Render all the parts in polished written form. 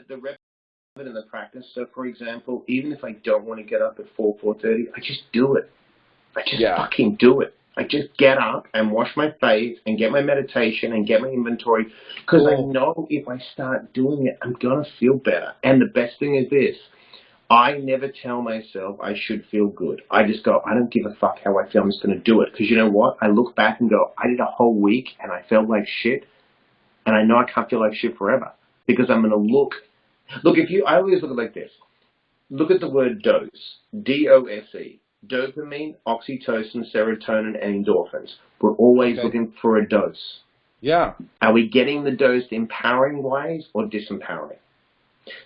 the rep of it in the practice. So, for example, even if I don't want to get up at 4:30, I just do it. I just fucking do it. I just get up and wash my face and get my meditation and get my inventory because I know if I start doing it, I'm going to feel better. And the best thing is this. I never tell myself I should feel good. I just go, I don't give a fuck how I feel. I'm just going to do it. Because you know what? I look back and go, I did a whole week and I felt like shit. And I know I can't feel like shit forever. Because I'm going to look. Look, I always look at it like this. Look at the word dose. D-O-S-E. Dopamine, oxytocin, serotonin, and endorphins. We're always looking for a dose. Yeah. Are we getting the dose empowering ways or disempowering?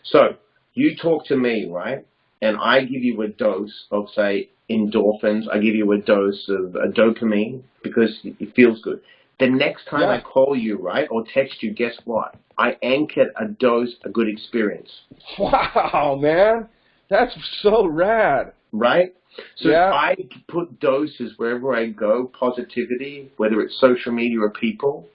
So, you talk to me, right? And I give you a dose of, say, endorphins. I give you a dose of dopamine because it feels good. The next time I call you, right, or text you, guess what? I anchored a dose, a good experience. Wow, man. That's so rad. Right? So I put doses wherever I go, positivity, whether it's social media or people.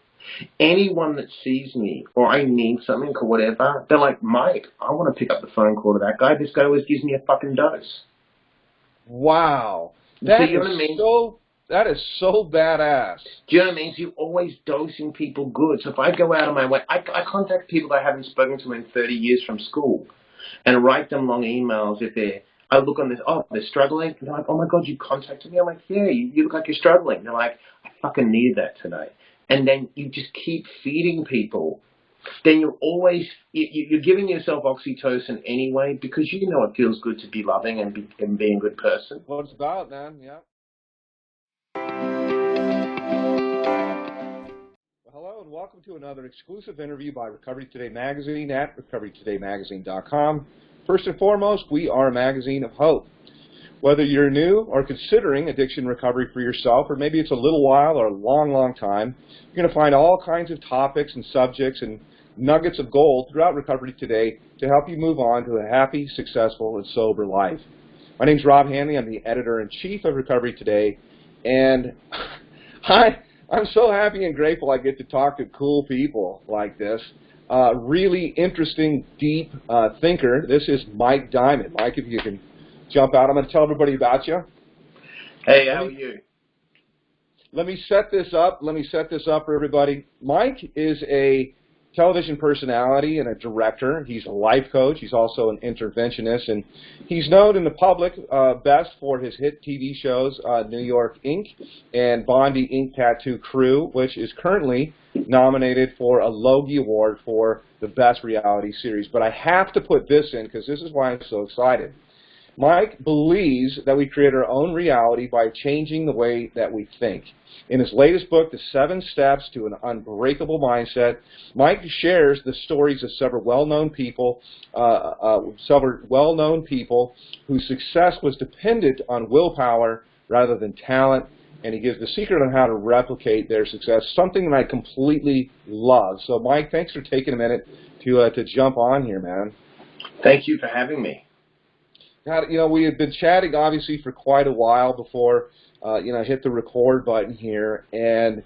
Anyone that sees me or I need something or whatever, they're like, Mike, I want to pick up the phone call to that guy. This guy always gives me a fucking dose. Wow. That is so badass. Do you know what I mean? So you're always dosing people good. So if I go out of my way, I contact people that I haven't spoken to in 30 years from school and write them long emails I look on this, they're struggling. And they're like, oh my God, you contacted me? I'm like, yeah, you look like you're struggling. They're like, I fucking needed that today. And then you just keep feeding people. Then you're giving yourself oxytocin anyway because you know it feels good to be loving and being a good person. Well, it's about, man, yeah. Well, hello and welcome to another exclusive interview by Recovery Today Magazine at recoverytodaymagazine.com. First and foremost, we are a magazine of hope. Whether you're new or considering addiction recovery for yourself, or maybe it's a little while or a long, long time, you're going to find all kinds of topics and subjects and nuggets of gold throughout Recovery Today to help you move on to a happy, successful, and sober life. My name's Rob Hanley. I'm the editor-in-chief of Recovery Today, and I'm so happy and grateful I get to talk to cool people like this. Really interesting, deep thinker. This is Mike Diamond. Mike, if you can jump out. I'm going to tell everybody about you. Hey, how are you? Let me set this up. For everybody. Mike is a television personality and a director. He's a life coach. He's also an interventionist, and he's known in the public best for his hit TV shows, New York Inc. and Bondi Ink Tattoo Crew, which is currently nominated for a Logie Award for the best reality series. But I have to put this in because this is why I'm so excited. Mike believes that we create our own reality by changing the way that we think. In his latest book, The 7 Steps to an Unbreakable Mindset, Mike shares the stories of several well-known people whose success was dependent on willpower rather than talent, and he gives the secret on how to replicate their success, something that I completely love. So, Mike, thanks for taking a minute to jump on here, man. Thank you for having me. God, we had been chatting, obviously, for quite a while before, I hit the record button here, and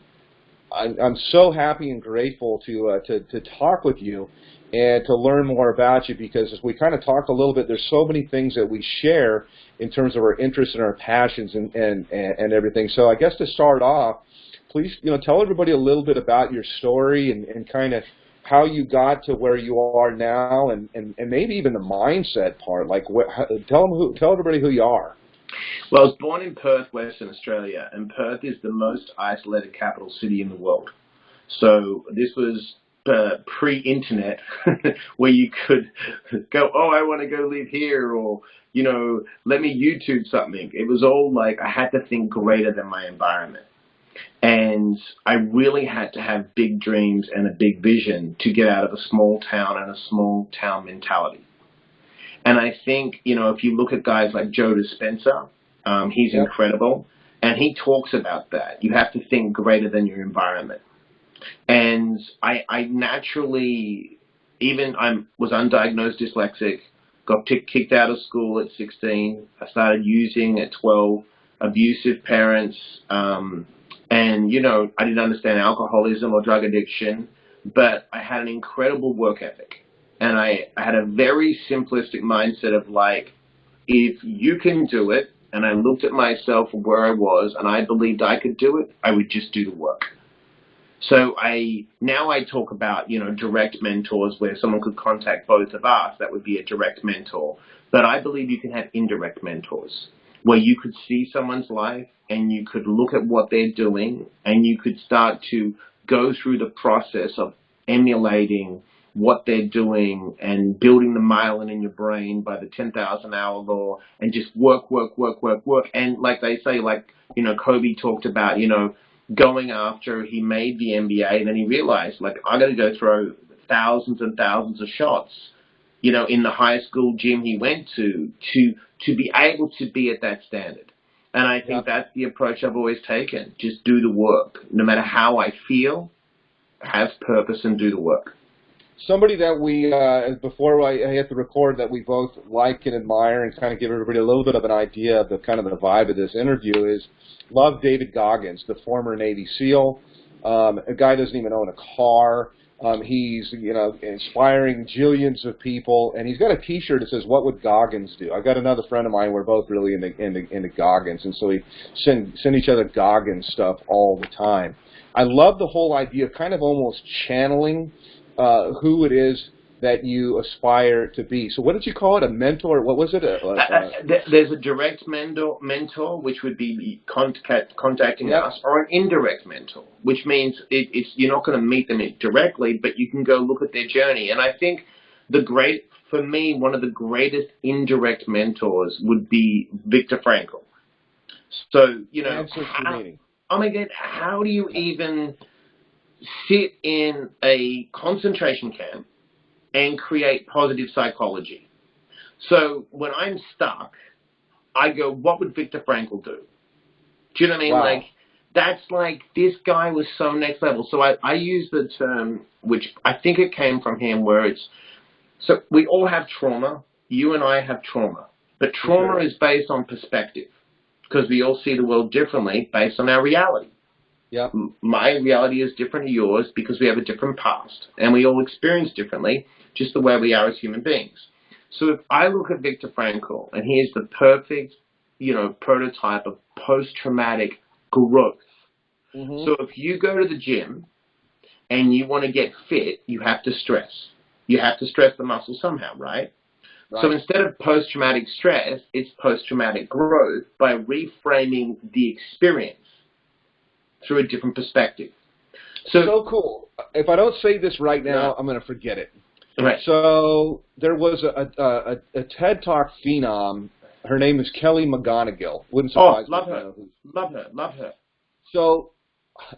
I'm so happy and grateful to talk with you and to learn more about you because as we kind of talked a little bit, there's so many things that we share in terms of our interests and our passions and everything. So I guess to start off, please, tell everybody a little bit about your story and kind of how you got to where you are now, and maybe even the mindset part. Like, tell everybody who you are. Well, I was born in Perth, Western Australia, and Perth is the most isolated capital city in the world. So this was pre-internet, where you could go, oh, I want to go live here, or let me YouTube something. It was all like I had to think greater than my environment. And I really had to have big dreams and a big vision to get out of a small town and a small town mentality. And I think, if you look at guys like Joe Dispenza, he's incredible. And he talks about that. You have to think greater than your environment. And I naturally, I was undiagnosed dyslexic, got kicked out of school at 16. I started using at 12, abusive parents, and, I didn't understand alcoholism or drug addiction, but I had an incredible work ethic. And I had a very simplistic mindset of like, if you can do it, and I looked at myself where I was, and I believed I could do it, I would just do the work. So now I talk about, direct mentors where someone could contact both of us. That would be a direct mentor. But I believe you can have indirect mentors where you could see someone's life and you could look at what they're doing and you could start to go through the process of emulating what they're doing and building the myelin in your brain by the 10,000 hour law and just work. And like they say, Kobe talked about, going after, he made the NBA and then he realized, like, I got to go throw thousands and thousands of shots, in the high school gym he went to be able to be at that standard. And I think that's the approach I've always taken. Just do the work. No matter how I feel, have purpose and do the work. Somebody that we, before I hit the record, that we both like and admire and kind of give everybody a little bit of an idea of the kind of the vibe of this interview is love David Goggins, the former Navy SEAL. A guy doesn't even own a car. He's, inspiring jillions of people, and he's got a T-shirt that says, "What would Goggins do?" I've got another friend of mine. We're both really into Goggins, and so we send each other Goggins stuff all the time. I love the whole idea of kind of almost channeling who it is that you aspire to be. So what did you call it? A mentor? What was it? There's a direct mentor, which would be contacting us, or an indirect mentor, which means you're not going to meet them directly, but you can go look at their journey. And I think for me, one of the greatest indirect mentors would be Viktor Frankl. So, how do you even sit in a concentration camp and create positive psychology? So when I'm stuck, I go, what would Viktor Frankl do? Do you know what I mean? Wow. Like, that's like, this guy was so next level. So I use the term, which I think it came from him, where so we all have trauma. You and I have trauma. But trauma is based on perspective, because we all see the world differently based on our reality. Yep. My reality is different to yours because we have a different past, and we all experience differently, just the way we are as human beings. So if I look at Viktor Frankl, and he is the perfect, prototype of post-traumatic growth. Mm-hmm. So if you go to the gym and you want to get fit, you have to stress. You have to stress the muscle somehow, right? So instead of post-traumatic stress, it's post-traumatic growth by reframing the experience through a different perspective. So cool. If I don't say this right now, I'm going to forget it. Right. So there was a TED Talk phenom. Her name is Kelly Mcgonigal. Wouldn't surprise me. Love her. So,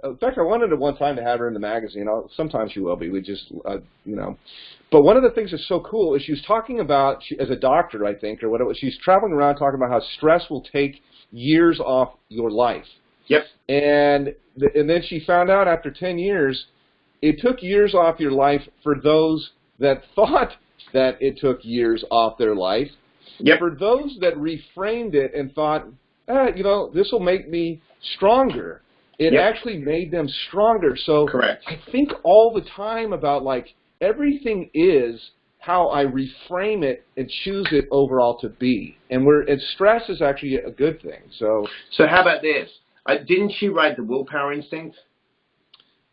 in fact, I wanted at one time to have her in the magazine. Sometimes she will be. We just, But one of the things that's so cool is she was talking about, as a doctor, I think, or whatever, she's traveling around talking about how stress will take years off your life. Yep. And then she found out after 10 years, it took years off your life for those that thought that it took years off their life. Yep. For those that reframed it and thought, this will make me stronger, it actually made them stronger. So correct. I think all the time about, like, everything is how I reframe it and choose it overall to be. And stress is actually a good thing. So how about this? Didn't she write The Willpower Instinct?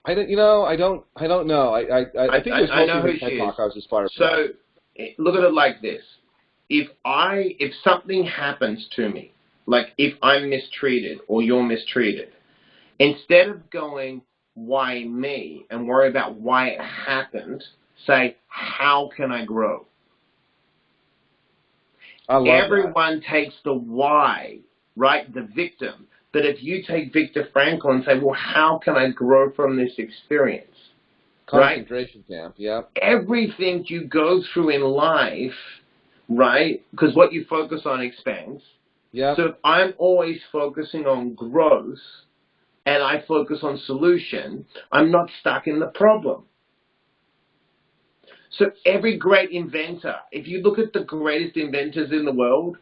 I don't know. I think it was I know who she is. I was inspired. So look at it like this: if something happens to me, like if I'm mistreated or you're mistreated, instead of going why me and worry about why it happened, say how can I grow? Everyone takes the why, right? The victim. But if you take Viktor Frankl and say, well, how can I grow from this experience? Concentration camp, yeah. Everything you go through in life, right, because what you focus on expands. Yeah. So if I'm always focusing on growth and I focus on solution, I'm not stuck in the problem. So every great inventor, if you look at the greatest inventors in the world,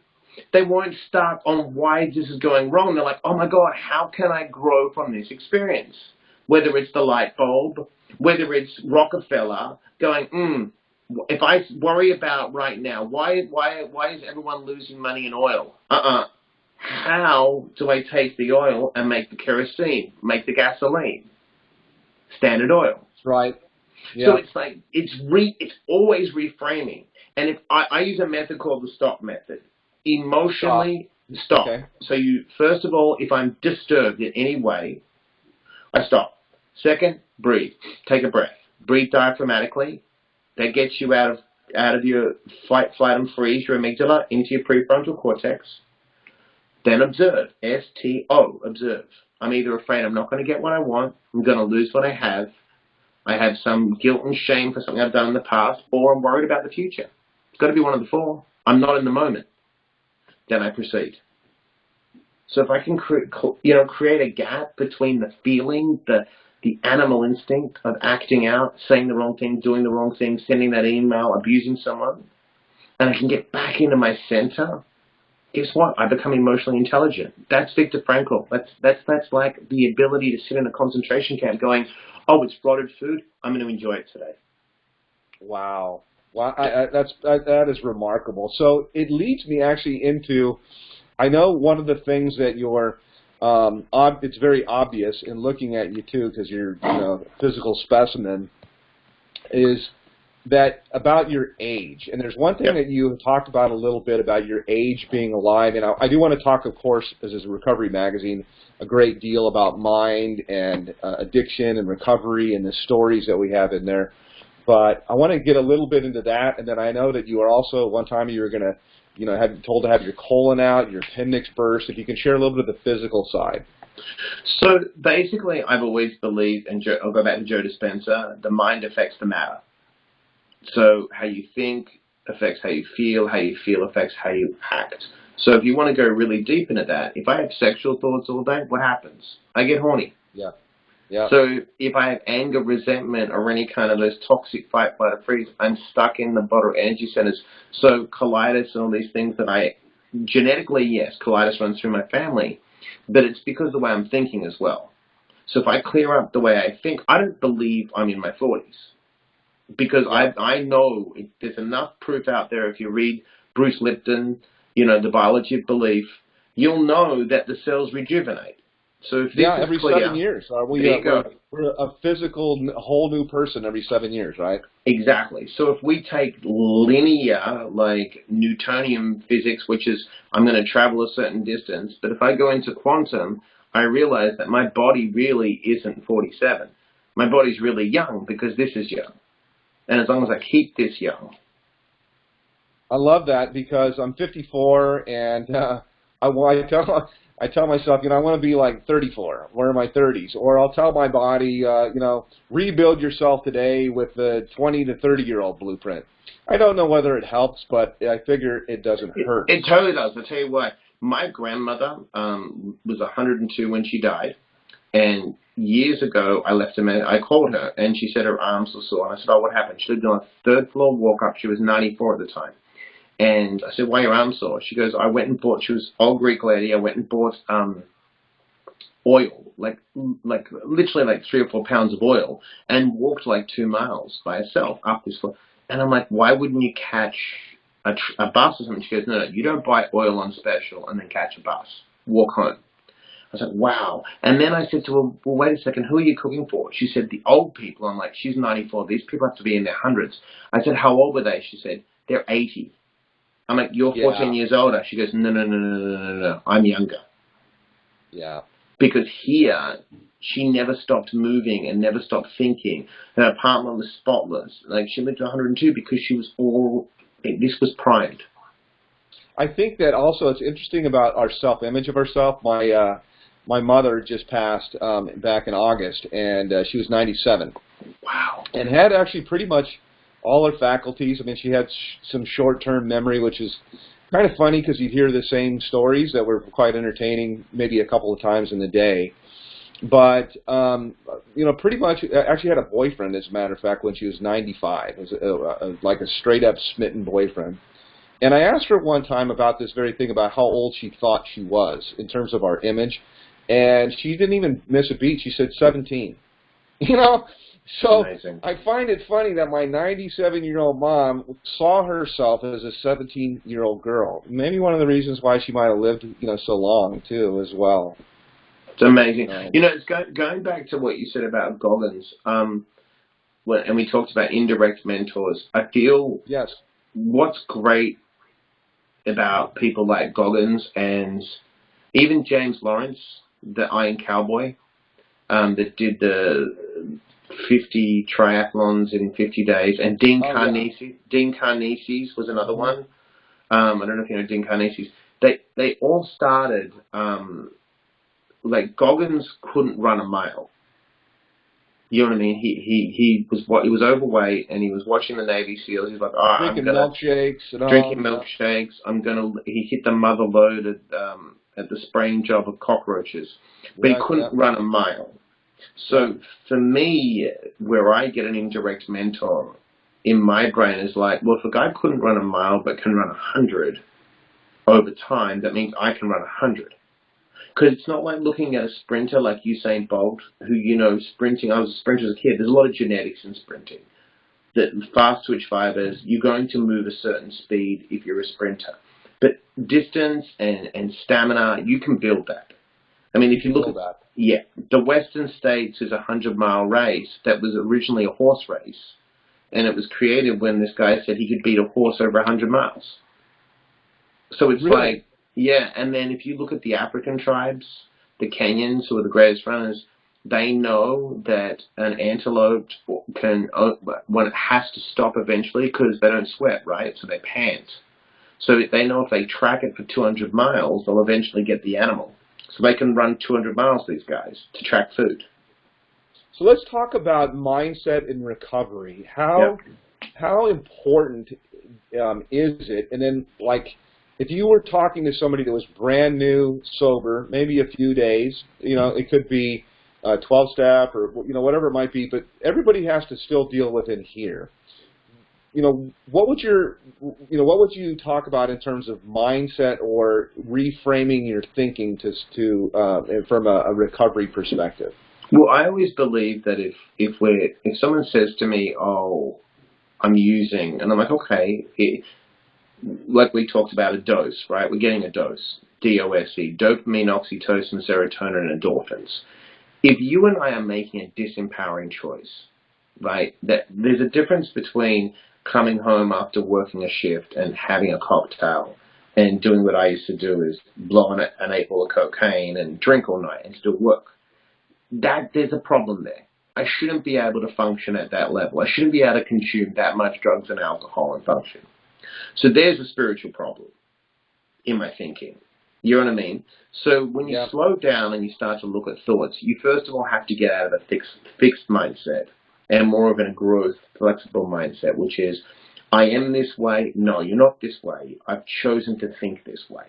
they weren't stuck on why this is going wrong. They're like, oh my God, how can I grow from this experience? Whether it's the light bulb, whether it's Rockefeller going, If I worry about right now, why is everyone losing money in oil? How do I take the oil and make the kerosene, make the gasoline? Standard oil. That's right. Yeah. So it's like, it's always reframing. And if I use a method called the stop method. Emotionally, stop. Okay. So first of all, if I'm disturbed in any way, I stop. Second, breathe. Take a breath. Breathe diaphragmatically. That gets you out of your fight, flight, and freeze, your amygdala, into your prefrontal cortex. Then observe. S-T-O, observe. I'm either afraid I'm not going to get what I want, I'm going to lose what I have some guilt and shame for something I've done in the past, or I'm worried about the future. It's got to be one of the four. I'm not in the moment. Then I proceed. So if I can create a gap between the feeling, the animal instinct of acting out, saying the wrong thing, doing the wrong thing, sending that email, abusing someone, and I can get back into my center, guess what? I become emotionally intelligent. That's Viktor Frankl. That's like the ability to sit in a concentration camp going, oh, it's rotted food. I'm going to enjoy it today. Wow. That is remarkable. So it leads me actually into, I know one of the things that you're, it's very obvious in looking at you too, because you're a physical specimen, is that about your age. And there's one thing that you talked about a little bit about your age being alive. And I do want to talk, of course, as a recovery magazine, a great deal about mind and addiction and recovery and the stories that we have in there. But I want to get a little bit into that. And then I know that you are also, one time you were going to, have told to have your colon out, your appendix burst. If you can share a little bit of the physical side. So basically, I've always believed, and I'll go back to Joe Dispenza, the mind affects the matter. So how you think affects how you feel affects how you act. So if you want to go really deep into that, if I have sexual thoughts all day, what happens? I get horny. Yeah. Yeah. So if I have anger, resentment, or any kind of those toxic fight, flight, or freeze, I'm stuck in the bottom energy centers. So colitis and all these things that genetically, yes, colitis runs through my family, but it's because of the way I'm thinking as well. So if I clear up the way I think, I don't believe I'm in my 40s. Because I know there's enough proof out there. If you read Bruce Lipton, the biology of belief, you'll know that the cells rejuvenate. So if this is every clear, 7 years. We're a physical, whole new person every 7 years, right? Exactly. So if we take linear, like Newtonian physics, which is I'm going to travel a certain distance, but if I go into quantum, I realize that my body really isn't 47. My body's really young because this is young. And as long as I keep this young. I love that because I'm 54 and I tell myself, I want to be like 34 or in my 30s. Or I'll tell my body, rebuild yourself today with the 20 to 30-year-old blueprint. I don't know whether it helps, but I figure it doesn't hurt. It totally does. I'll tell you what. My grandmother was 102 when she died. And years ago, I called her, and she said her arms were sore. And I said, oh, what happened? She lived on a third floor walk up. She was 94 at the time. And I said, why are your arms sore? She goes, I went and bought, she was old Greek lady, I went and bought oil, like literally like 3 or 4 pounds of oil, and walked like 2 miles by herself up this floor. And I'm like, why wouldn't you catch a bus or something? She goes, no, you don't buy oil on special and then catch a bus. Walk home. I was like, wow. And then I said to her, well, wait a second, who are you cooking for? She said, the old people. I'm like, she's 94. These people have to be in their hundreds. I said, how old were they? She said, they're 80. I'm like, you're 14 years older. She goes, no, I'm younger. Yeah. Because here, she never stopped moving and never stopped thinking. Her apartment was spotless. Like, she lived to 102 because she was this was primed. I think that also it's interesting about our self-image of ourselves. My mother just passed back in August, and she was 97. Wow. And had actually pretty much all her faculties. I mean, she had some short-term memory, which is kind of funny because you'd hear the same stories that were quite entertaining maybe a couple of times in the day. But, pretty much actually had a boyfriend, as a matter of fact, when she was 95. It was like a straight-up smitten boyfriend. And I asked her one time about this very thing, about how old she thought she was in terms of our image. And she didn't even miss a beat. She said 17. So Amazing. I find it funny that my 97-year-old mom saw herself as a 17-year-old girl. Maybe one of the reasons why she might have lived, so long too, as well. It's amazing. It's going back to what you said about Goggins. And we talked about indirect mentors. I feel yes. What's great about people like Goggins and even James Lawrence, the Iron Cowboy, that did the 50 triathlons in 50 days, and Dean Carneses was another one. I don't know if you know Dean Carneses. They all started, like Goggins couldn't run a mile. You know what I mean? He was overweight, and he was watching the Navy SEALs. He's like, drinking milkshakes and all. Drinking milkshakes. He hit the mother lode at the spraying job of cockroaches, but he couldn't run a mile. So for me, where I get an indirect mentor in my brain is like, well, if a guy couldn't run a mile but can run 100 over time, that means I can run 100. Because it's not like looking at a sprinter like Usain Bolt, who, sprinting, I was a sprinter as a kid. There's a lot of genetics in sprinting. The fast twitch fibers, you're going to move a certain speed if you're a sprinter. But distance and stamina, you can build that. I mean, if you look at the Western States is a 100-mile race that was originally a horse race. And it was created when this guy said he could beat a horse over 100 miles. So it's like, and then if you look at the African tribes, the Kenyans, who are the greatest runners, they know that an antelope when it has to stop eventually because they don't sweat, right? So they pant. So they know if they track it for 200 miles, they'll eventually get the animal. So they can run 200 miles, these guys, to track food. So let's talk about mindset and recovery. How important is it? And then, like, if you were talking to somebody that was brand new, sober, maybe a few days, it could be 12-step or, whatever it might be, but everybody has to still deal with it here. What would you talk about in terms of mindset or reframing your thinking from a recovery perspective? Well, I always believe that if someone says to me, "Oh, I'm using," and I'm like, okay, like we talked about a dose, right? We're getting a dose, DOSE, dopamine, oxytocin, serotonin, and endorphins. If you and I are making a disempowering choice, right, that there's a difference between coming home after working a shift and having a cocktail and doing what I used to do is blow an 8 ball of cocaine and drink all night and still work. There's a problem there. I shouldn't be able to function at that level. I shouldn't be able to consume that much drugs and alcohol and function. So there's a spiritual problem in my thinking. You know what I mean? So when you slow down and you start to look at thoughts, you first of all have to get out of a fixed mindset and more of a growth, flexible mindset, which is, I am this way. No, you're not this way. I've chosen to think this way.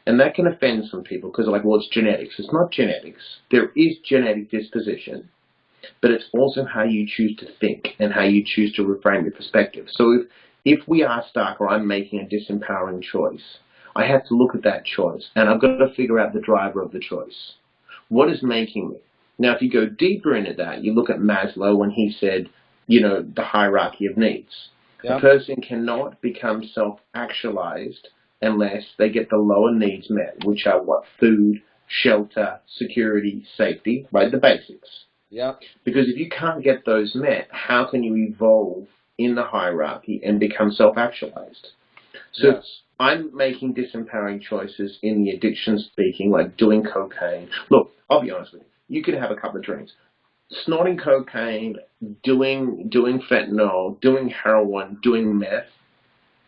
And that can offend some people because they're like, well, it's genetics. It's not genetics. There is genetic disposition, but it's also how you choose to think and how you choose to reframe your perspective. So if we are stuck or I'm making a disempowering choice, I have to look at that choice and I've got to figure out the driver of the choice. What is making me? Now, if you go deeper into that, you look at Maslow when he said, the hierarchy of needs. A person cannot become self-actualized unless they get the lower needs met, which are what? Food, shelter, security, safety, right? The basics. Yeah. Because if you can't get those met, how can you evolve in the hierarchy and become self-actualized? So I'm making disempowering choices in the addiction speaking, like doing cocaine. Look, I'll be honest with you. You can have a couple of drinks. Snorting cocaine, doing fentanyl, doing heroin, doing meth.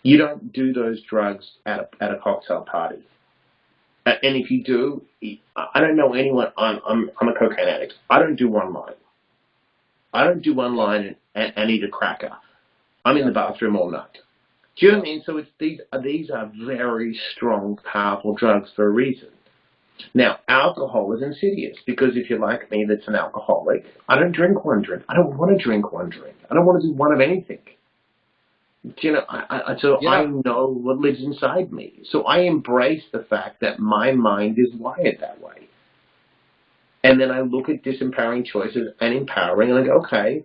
You don't do those drugs at a cocktail party. And if you do, I don't know anyone. I'm a cocaine addict. I don't do one line. I don't do one line and eat a cracker. I'm in the bathroom all night. Do you know what I mean? So these are very strong, powerful drugs for a reason. Now, alcohol is insidious because if you're like me that's an alcoholic, I don't drink one drink. I don't want to drink one drink. I don't want to do one of anything. I know what lives inside me. So I embrace the fact that my mind is wired that way. And then I look at disempowering choices and empowering, and I go, okay,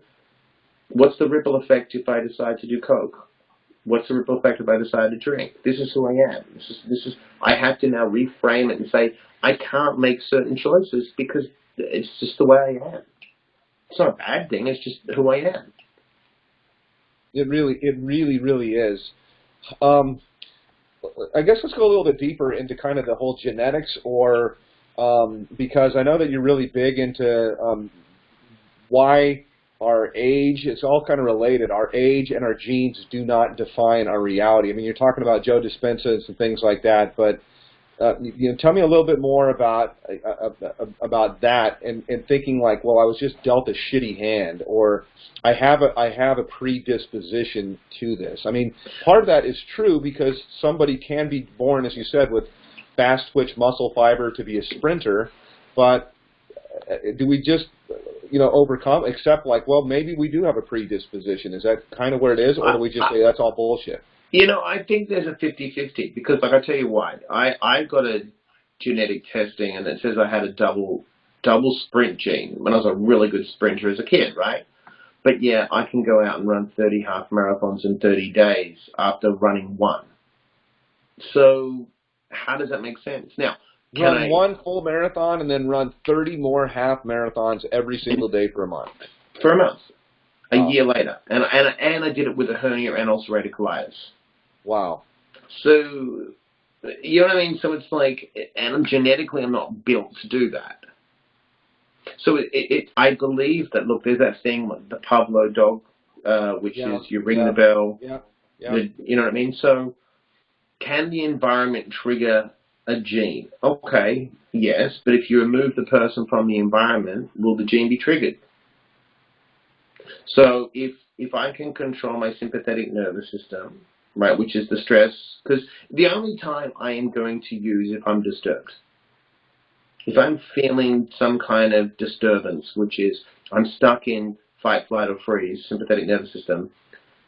what's the ripple effect if I decide to do coke? What's the ripple effect if I decide to drink? This is who I am. This is. I have to now reframe it and say I can't make certain choices because it's just the way I am. It's not a bad thing. It's just who I am. It really is. I guess let's go a little bit deeper into kind of the whole genetics, or because I know that you're really big into why our age, it's all kind of related. Our age and our genes do not define our reality. I mean, you're talking about Joe Dispenza and some things like that, but tell me a little bit more about that and thinking like, well, I was just dealt a shitty hand, or I have a predisposition to this. I mean, part of that is true because somebody can be born, as you said, with fast twitch muscle fiber to be a sprinter, but do we just overcome, accept like, well, maybe we do have a predisposition? Is that kind of where it is, or do we just say that's all bullshit? I think there's a 50-50 because, like, I tell you why. I got a genetic testing and it says I had a double sprint gene when I was a really good sprinter as a kid, right? But yeah, I can go out and run 30 half marathons in 30 days after running one. So how does that make sense? Now, run one full marathon and then run 30 more half marathons every single day for a month. For a month. A year later. And I did it with a hernia and ulcerative colitis. Wow. So, you know what I mean? So it's like, and genetically I'm not built to do that. So I believe that, look, there's that thing, the Pavlov dog, which is you ring the bell. You know what I mean? So can the environment trigger a gene? Okay, yes, but if you remove the person from the environment, will the gene be triggered? So if I can control my sympathetic nervous system, right, which is the stress, because the only time I am going to use if I'm disturbed. If I'm feeling some kind of disturbance, which is I'm stuck in fight, flight, or freeze, sympathetic nervous system,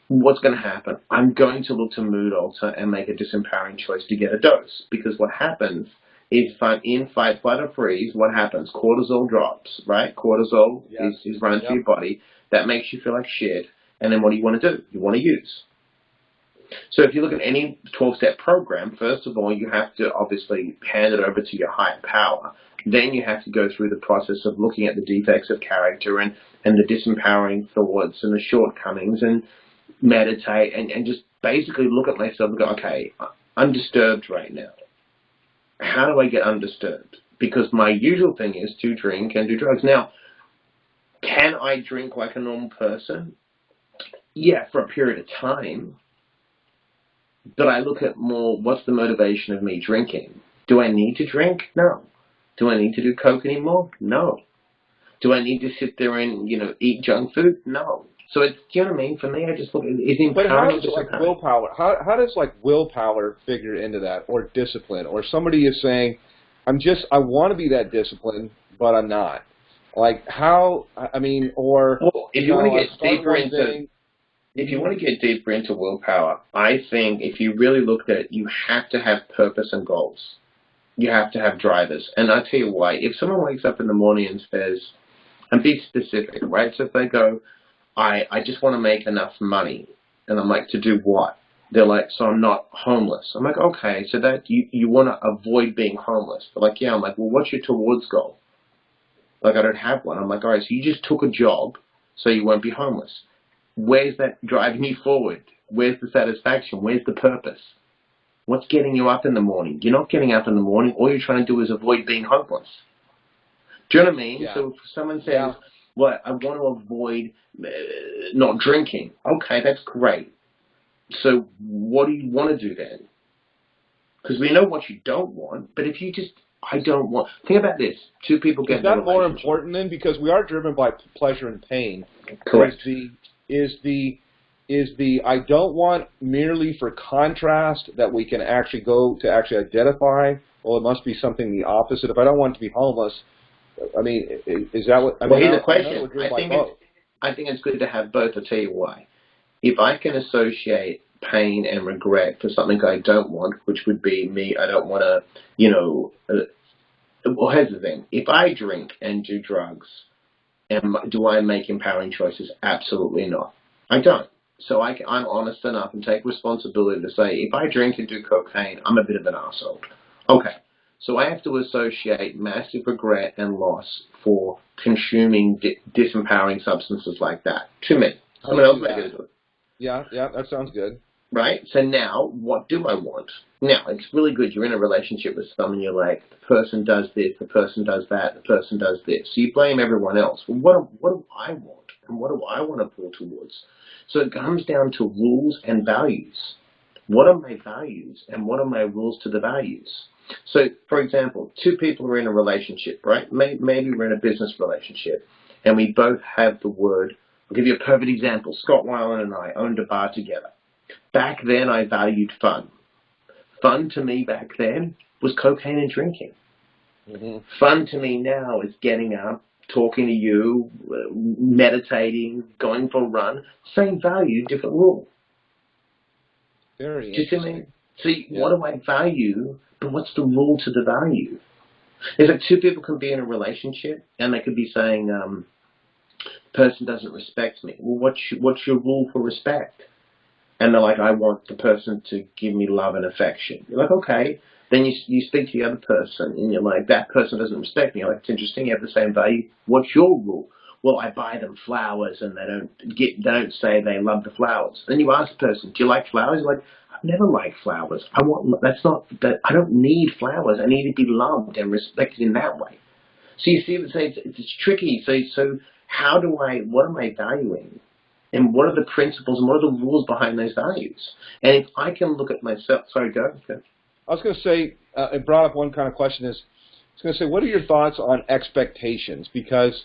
what's going to happen? I'm going to look to mood alter and make a disempowering choice to get a dose. Because what happens is if I'm in fight, flight, or freeze, what happens? Cortisol drops, right? Cortisol is running through your body. That makes you feel like shit. And then what do you want to do? You want to use. So if you look at any 12-step program, first of all, you have to obviously hand it over to your higher power. Then you have to go through the process of looking at the defects of character and the disempowering thoughts and the shortcomings and meditate and just basically look at myself and go, okay, I'm disturbed right now. How do I get undisturbed? Because my usual thing is to drink and do drugs. Now, can I drink like a normal person? Yeah, for a period of time. But I look at more, what's the motivation of me drinking? Do I need to drink? No. Do I need to do coke anymore? No. Do I need to sit there and, eat junk food? No. So it's, do you know what I mean? For me, I just look at it. But how does willpower? How does willpower figure into that, or discipline, or somebody is saying, I want to be that disciplined, but I'm not. Like how? I mean, or well, if you want to get deeper into. If you want to get deeper into willpower, I think if you really looked at it, you have to have purpose and goals. You have to have drivers. And I'll tell you why. If someone wakes up in the morning and says, and be specific, right? So if they go, I just want to make enough money. And I'm like, to do what? They're like, so I'm not homeless. I'm like, okay, so that you want to avoid being homeless. They're like, yeah. I'm like, well, what's your towards goal? Like, I don't have one. I'm like, all right, so you just took a job so you won't be homeless. Where's that driving you forward? Where's the satisfaction? Where's the purpose? What's getting you up in the morning? You're not getting up in the morning. All you're trying to do is avoid being homeless. Do you know what I mean? Yeah. So if someone says, well, I want to avoid not drinking. Okay, that's great. So what do you want to do then? Because we know what you don't want, but if you just, I don't want, think about this. Two people get in a relationship. Is that more important then? Because we are driven by pleasure and pain. Correct. Is the I don't want merely for contrast that we can actually go to actually identify? Well, it must be something the opposite. If I don't want to be homeless, I mean, is that what? Well, here's the question. I think it's good to have both. I'll tell you why. If I can associate pain and regret for something I don't want, which would be me, I don't want to, Well, here's the thing. If I drink and do drugs, do I make empowering choices? Absolutely not. I don't. So I'm honest enough and take responsibility to say, if I drink and do cocaine, I'm a bit of an arsehole. Okay. So I have to associate massive regret and loss for consuming disempowering substances like that. To me. Someone else may get into it. Yeah, that sounds good. Right? So now, what do I want? Now, it's really good. You're in a relationship with someone, you're like, the person does this, the person does that, the person does this. So you blame everyone else. Well, what do I want? And what do I want to pull towards? So it comes down to rules and values. What are my values and what are my rules to the values? So, for example, two people are in a relationship, right? Maybe we're in a business relationship and we both have the word. I'll give you a perfect example. Scott Weiland and I owned a bar together. Back then, I valued fun. Fun to me back then was cocaine and drinking. Mm-hmm. Fun to me now is getting up, talking to you, meditating, going for a run. Same value, different rule. Very interesting. See, what do I value, but what's the rule to the value? It's like two people can be in a relationship, and they could be saying, person doesn't respect me. Well, what's your rule for respect? And they're like, I want the person to give me love and affection. You're like, okay. Then you speak to the other person, and you're like, that person doesn't respect me. You're like, it's interesting, you have the same value. What's your rule? Well, I buy them flowers, and they don't say they love the flowers. Then you ask the person, do you like flowers? You're like, I've never liked flowers. I don't need flowers. I need to be loved and respected in that way. So you see, it's tricky. So what am I valuing? And what are the principles and what are the rules behind those values? And if I can look at myself, sorry, go. I was going to say, it brought up one kind of question is, I was going to say, what are your thoughts on expectations? Because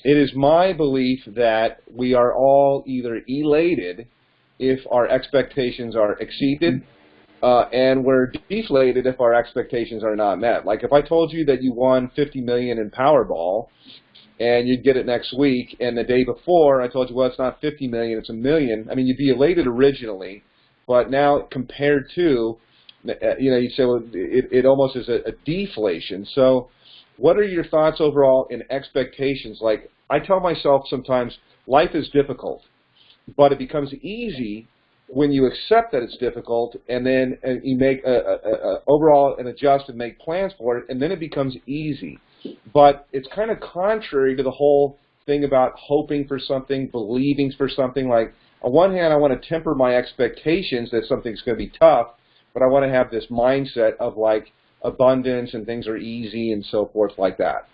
it is my belief that we are all either elated if our expectations are exceeded, and we're deflated if our expectations are not met. Like if I told you that you won $50 million in Powerball, and you'd get it next week, and the day before I told you, well, it's not 50 million, it's $1 million. I mean, you'd be elated originally, but now compared to, you'd say, well, it almost is a deflation. So what are your thoughts overall in expectations? Like, I tell myself sometimes, life is difficult, but it becomes easy when you accept that it's difficult, and then you make overall and adjust and make plans for it, and then it becomes easy. But it's kind of contrary to the whole thing about hoping for something, believing for something. Like, on one hand, I want to temper my expectations that something's going to be tough, but I want to have this mindset of, like, abundance and things are easy and so forth like that.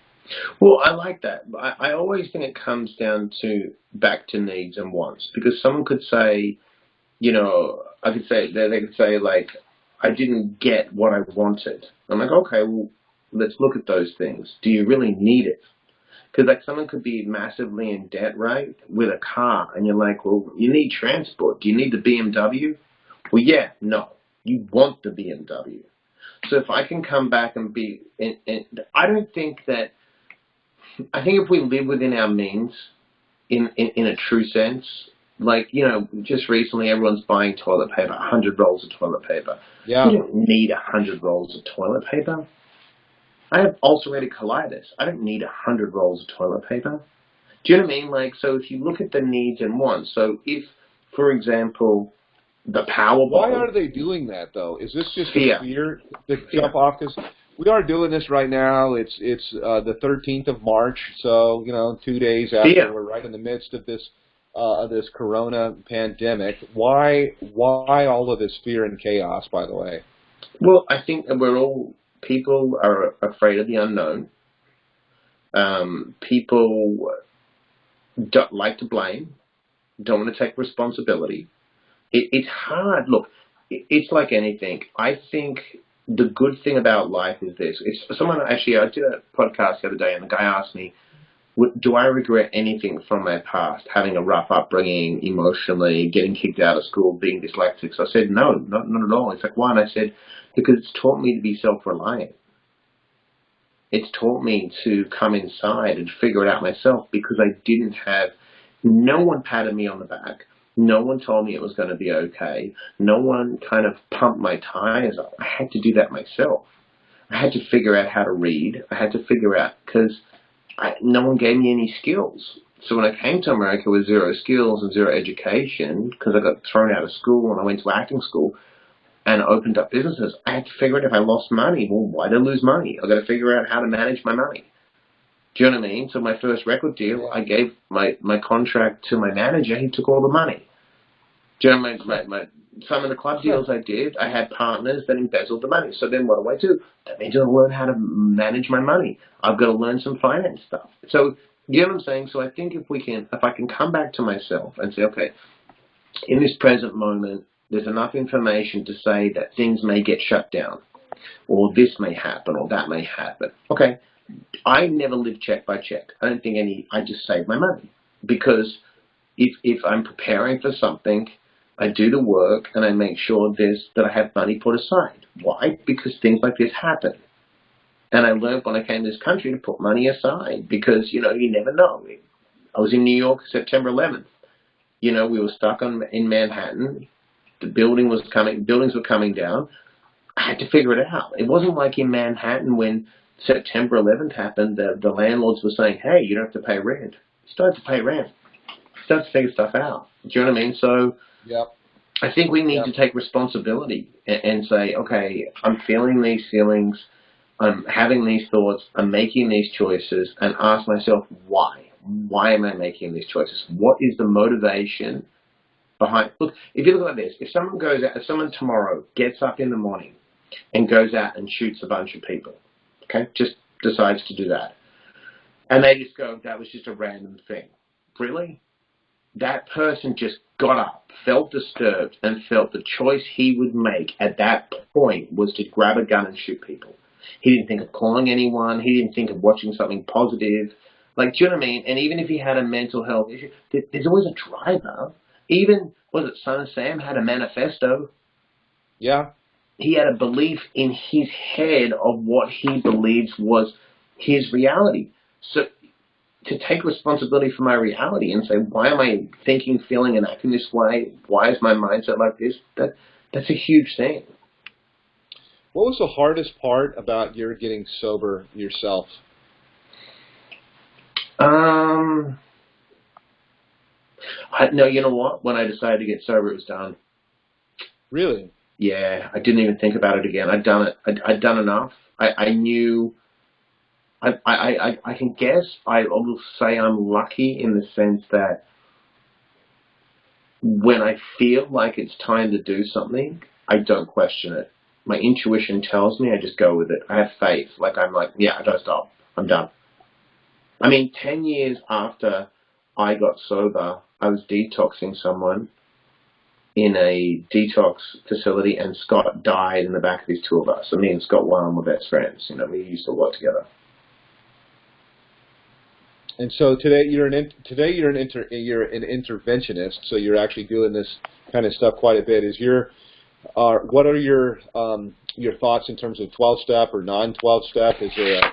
Well, I like that. I always think it comes down to back to needs and wants, because someone could say, they could say, like, I didn't get what I wanted. I'm like, okay, well, let's look at those things. Do you really need it? Because like someone could be massively in debt, right, with a car, and you're like, well, you need transport. Do you need the BMW? Well, yeah, no. You want the BMW. So if I can come back and I think if we live within our means in a true sense, like, just recently everyone's buying toilet paper, 100 rolls of toilet paper. Yeah. You don't need 100 rolls of toilet paper. I have ulcerative colitis. I don't need 100 rolls of toilet paper. Do you know what I mean? Like, so if you look at the needs and wants, so if, for example, the Powerball. Why are they doing that, though? Is this just fear to jump off? Because we are doing this right now. It's the 13th of March, so 2 days after we're right in the midst of this corona pandemic. Why all of this fear and chaos? By the way. Well, I think people are afraid of the unknown. People don't like to blame, don't want to take responsibility. It's hard. Look, it's like anything. I think the good thing about life is this. I did a podcast the other day, and the guy asked me, do I regret anything from my past, having a rough upbringing emotionally, getting kicked out of school, being dyslexic? So I said, no, not at all. It's like, why? And I said, because it's taught me to be self-reliant. It's taught me to come inside and figure it out myself, because no one patted me on the back. No one told me it was going to be okay. No one kind of pumped my tires up. I had to do that myself. I had to figure out how to read. I had to figure out, because no one gave me any skills. So when I came to America with zero skills and zero education, because I got thrown out of school and I went to acting school and opened up businesses, I had to figure out if I lost money. Well, why did I lose money? I got to figure out how to manage my money. Do you know what I mean? So my first record deal, I gave my contract to my manager. He took all the money. Do you know some of the club deals I did, I had partners that embezzled the money. So then what do? That means I'll learn how to manage my money. I've got to learn some finance stuff. So, you know what I'm saying? So I think if I can come back to myself and say, okay, in this present moment, there's enough information to say that things may get shut down, or this may happen, or that may happen. Okay, I never live check by check. I don't think I just save my money. Because if I'm preparing for something, I do the work and I make sure that I have money put aside. Why? Because things like this happen. And I learned when I came to this country to put money aside because, you never know. I was in New York September 11th. We were stuck in Manhattan. The buildings were coming down. I had to figure it out. It wasn't like in Manhattan when September 11th happened, the landlords were saying, hey, you don't have to pay rent. You still have to pay rent. You still have to figure stuff out. Do you know what I mean? So yep. I think we need to take responsibility and say, okay, I'm feeling these feelings, I'm having these thoughts, I'm making these choices, and ask myself, why? Why am I making these choices? What is the motivation behind? Look, if you look like this, if someone tomorrow gets up in the morning and goes out and shoots a bunch of people, okay, just decides to do that, and they just go, that was just a random thing. Really? That person just got up, felt disturbed, and felt the choice he would make at that point was to grab a gun and shoot people. He didn't think of calling anyone. He didn't think of watching something positive. Do you know what I mean? And even if he had a mental health issue, there's always a driver. Even, Son of Sam had a manifesto. Yeah. He had a belief in his head of what he believes was his reality. So to take responsibility for my reality and say, why am I thinking, feeling, and acting this way? Why is my mindset like this? That's a huge thing. What was the hardest part about your getting sober yourself? No, you know what? When I decided to get sober, it was done. Really? Yeah, I didn't even think about it again. I'd done it. I'd done enough. I knew. I can guess. I will say I'm lucky in the sense that when I feel like it's time to do something, I don't question it. My intuition tells me, I just go with it. I have faith. I'm like, yeah, I don't stop. I'm done. 10 years after I got sober, I was detoxing someone in a detox facility, and Scott died in the back of his tour bus. So me and Scott Warren were best friends. We used to work together. And so today you're an interventionist. So you're actually doing this kind of stuff quite a bit. What are your thoughts in terms of 12-step or non-12-step? Is there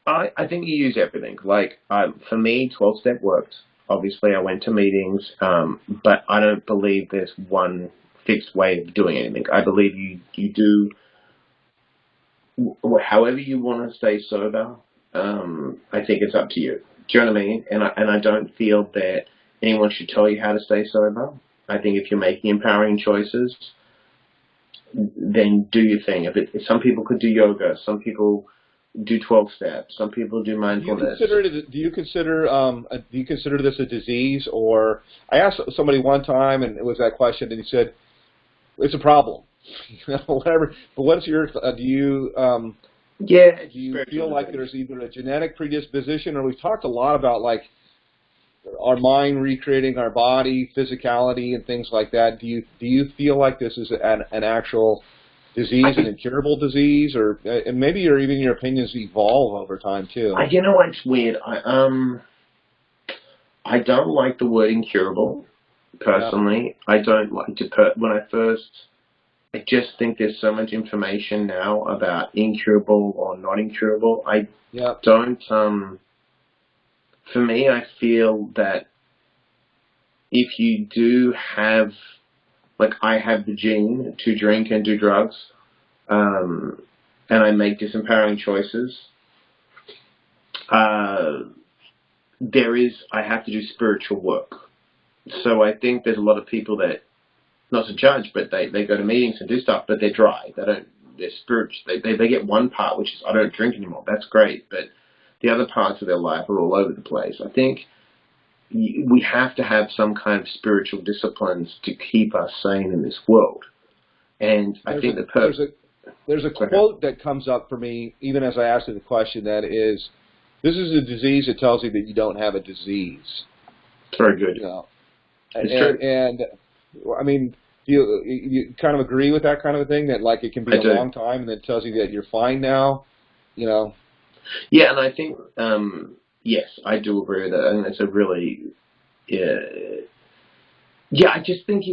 I think you use everything. For me, 12-step worked. Obviously, I went to meetings, but I don't believe there's one fixed way of doing anything. I believe you do however you want to stay sober. I think it's up to you. Do you know what I mean? And I don't feel that anyone should tell you how to stay sober. I think if you're making empowering choices, then do your thing. If some people could do yoga, some people do 12 steps, some people do mindfulness. Do you consider this a disease? Or I asked somebody one time, and it was that question, and he said it's a problem. Whatever. But what's your? Do you feel like there's either a genetic predisposition, or we've talked a lot about our mind recreating our body, physicality, and things like that. Do you feel like this is an actual disease, an incurable disease, or and maybe even your opinions evolve over time too? It's weird. I don't like the word incurable personally. Yeah. I don't like to I just think there's so much information now about incurable or not incurable. I don't. For me, I feel that if you do have, I have the gene to drink and do drugs, and I make disempowering choices, I have to do spiritual work. So I think there's a lot of people that, not to judge, but they go to meetings and do stuff, but they're dry. They're spiritual. They get one part, which is, I don't drink anymore. That's great. But the other parts of their life are all over the place. I think we have to have some kind of spiritual disciplines to keep us sane in this world. And I think there's a quote that comes up for me, even as I asked you the question, that is, this is a disease that tells you that you don't have a disease. It's very good. You know? It's true. And I mean, do you kind of agree with that kind of a thing, that like it can be a long time and it tells you that you're fine now, you know? Yeah, and I think, yes, I do agree with that. I think it's a really, yeah, I just think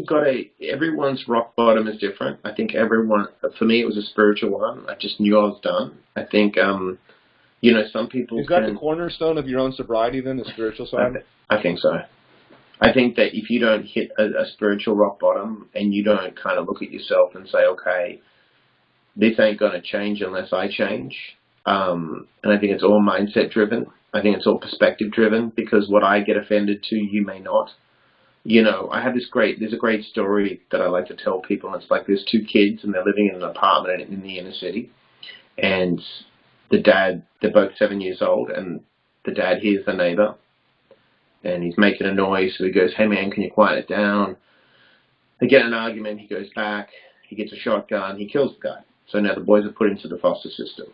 everyone's rock bottom is different. I think for me, it was a spiritual one. I just knew I was done. I think, some people Is that the cornerstone of your own sobriety then, the spiritual side? I think so. I think that if you don't hit a spiritual rock bottom and you don't kind of look at yourself and say, okay, this ain't going to change unless I change. And I think it's all mindset driven. I think it's all perspective driven, because what I get offended to, you may not. There's a great story that I like to tell people. It's like there's two kids and they're living in an apartment in the inner city. And they're both 7 years old, and the dad hears the neighbor and he's making a noise. So he goes, hey man, can you quiet it down? They get in an argument. He goes back, he gets a shotgun, he kills the guy. So now the boys are put into the foster system.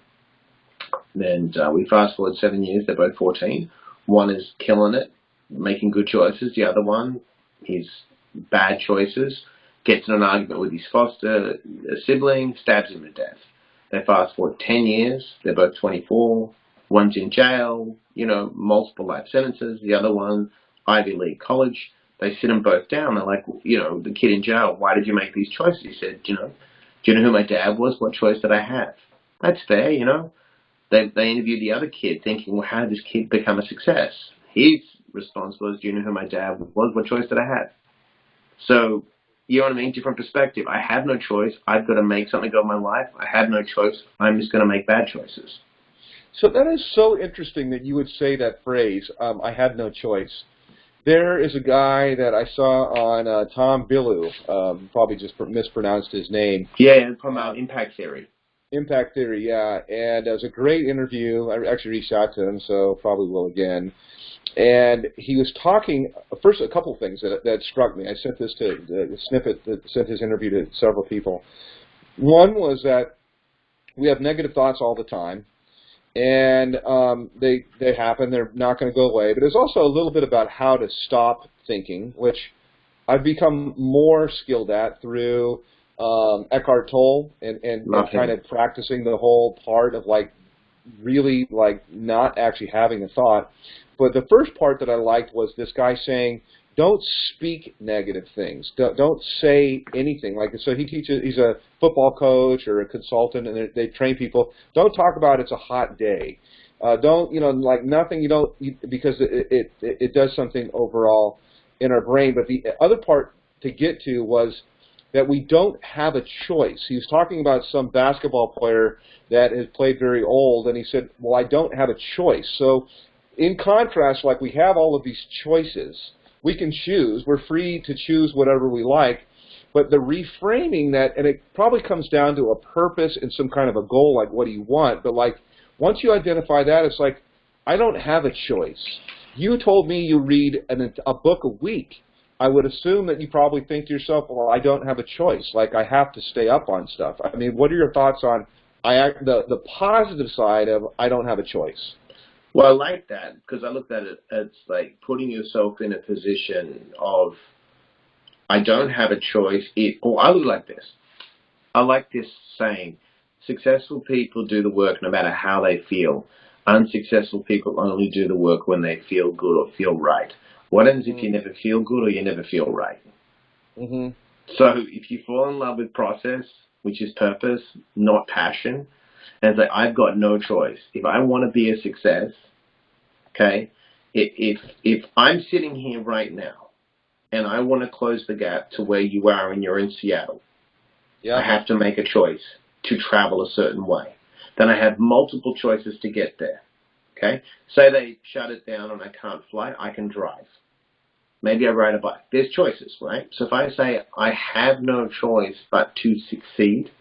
And we fast forward 7 years, they're both 14. One is killing it, making good choices. The other one, his bad choices, gets in an argument with his foster sibling, stabs him to death. They fast forward 10 years, they're both 24. One's in jail, multiple life sentences. The other one, Ivy League college. They sit them both down. They're like, the kid in jail, why did you make these choices? He said, do you know who my dad was? What choice did I have? That's fair, They interviewed the other kid thinking, well, how did this kid become a success? His response was, do you know who my dad was? What choice did I have? So, you know what I mean? Different perspective. I have no choice. I've got to make something of my life. I have no choice. I'm just going to make bad choices. So that is so interesting that you would say that phrase, I had no choice. There is a guy that I saw on Tom Bilyeu, probably just mispronounced his name. Yeah, from Impact Theory. Impact Theory, yeah. And it was a great interview. I actually reached out to him, so probably will again. And he was talking, first, a couple of things that struck me. I sent this to the snippet that sent his interview to several people. One was that we have negative thoughts all the time, and they happen. They're not going to go away. But there's also a little bit about how to stop thinking, which I've become more skilled at through Eckhart Tolle and kind of practicing the whole part of really not actually having a thought. But the first part that I liked was this guy saying, don't speak negative things. Don't say anything. So he's a football coach or a consultant, and they train people. Don't talk about it's a hot day. Don't, nothing, because it does something overall in our brain. But the other part to get to was that we don't have a choice. He was talking about some basketball player that has played very old, and he said, well, I don't have a choice. So in contrast, we have all of these choices. We can choose. We're free to choose whatever we like. But the reframing that, and it probably comes down to a purpose and some kind of a goal, what do you want? But once you identify that, it's I don't have a choice. You told me you read a book a week. I would assume that you probably think to yourself, well, I don't have a choice. I have to stay up on stuff. I mean, what are your thoughts on the positive side of I don't have a choice? Well, I like that, because I looked at it as putting yourself in a position of I don't have a choice. I look like this. I like this saying, successful people do the work no matter how they feel. Unsuccessful people only do the work when they feel good or feel right. What happens if you never feel good or you never feel right? Mm-hmm. So if you fall in love with process, which is purpose, not passion, and it's I've got no choice. If I want to be a success, okay, if I'm sitting here right now and I want to close the gap to where you are and you're in Seattle, I have to make a choice. to travel a certain way. Then I have multiple choices to get there. Okay? Say they shut it down and I can't fly, I can drive. Maybe I ride a bike. There's choices, right? So if I say I have no choice but to succeed,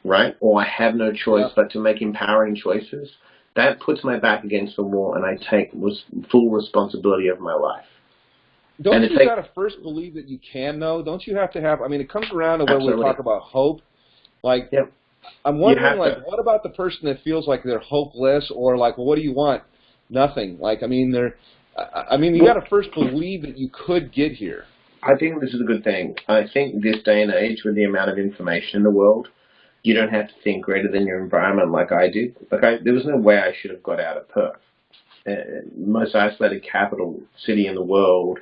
right? Or I have no choice but to make empowering choices, that puts my back against the wall and I take full responsibility of my life. Don't you got to first believe that you can, though? Don't you have to have, I mean, it comes around to when we talk about hope. Like, I'm wondering, like, what about the person that feels like they're hopeless or like, well, what do you want? Nothing. Like, I mean, you got to first believe that you could get here. I think this is a good thing. I think this day and age, with the amount of information in the world, you don't have to think greater than your environment like I did. Like, there was no way I should have got out of Perth. Most isolated capital city in the world,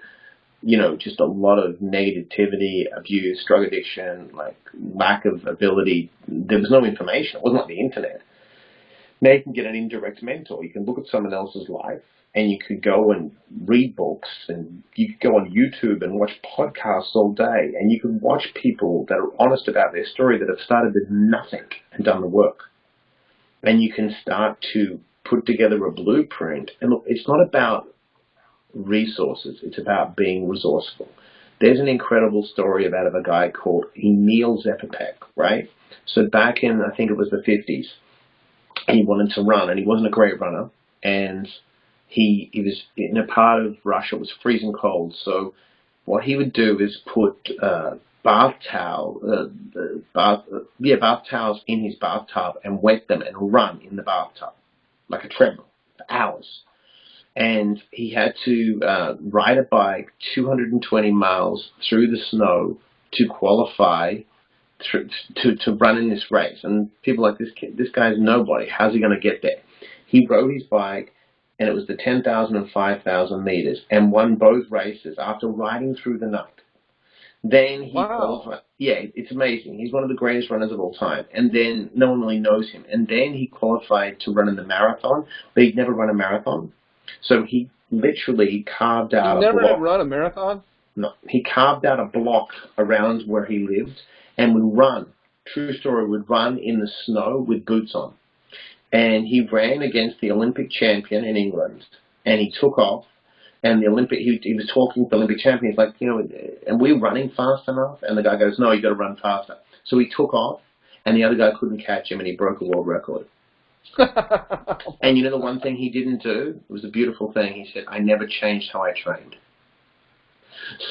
you know, just a lot of negativity, abuse, drug addiction, like lack of ability. There was no information. It wasn't like the internet. Now you can get an indirect mentor. You can look at someone else's life and you could go and read books and you could go on YouTube and watch podcasts all day and you can watch people that are honest about their story that have started with nothing and done the work. And you can start to put together a blueprint. And look, it's not about resources. It's about being resourceful. There's an incredible story about a guy called Emil Zepepek, right? So back in, I think it was the 50s, he wanted to run, and he wasn't a great runner, and he was in a part of Russia, it was freezing cold, so what he would do is put bath towels in his bathtub and wet them and run in the bathtub, like a treadmill, for hours. And he had to ride a bike 220 miles through the snow to qualify to run in this race. And people are like, this guy's nobody. How's he going to get there? He rode his bike, and it was the 10,000 and 5,000 meters, and won both races after riding through the night. Then he qualified. Yeah, it's amazing. He's one of the greatest runners of all time. And then no one really knows him. And then he qualified to run in the marathon, but he'd never run a marathon. So he literally carved out a block. You never had run a marathon? No. He carved out a block around where he lived and would run. True story, would run in the snow with boots on. And he ran against the Olympic champion in England. And he took off. And the Olympic, he was talking to the Olympic champion. He's like, you know, and we're running fast enough? And the guy goes, no, you got to run faster. So he took off. And the other guy couldn't catch him. And he broke a world record. And you know the one thing he didn't do? It was a beautiful thing. He said, I never changed how I trained.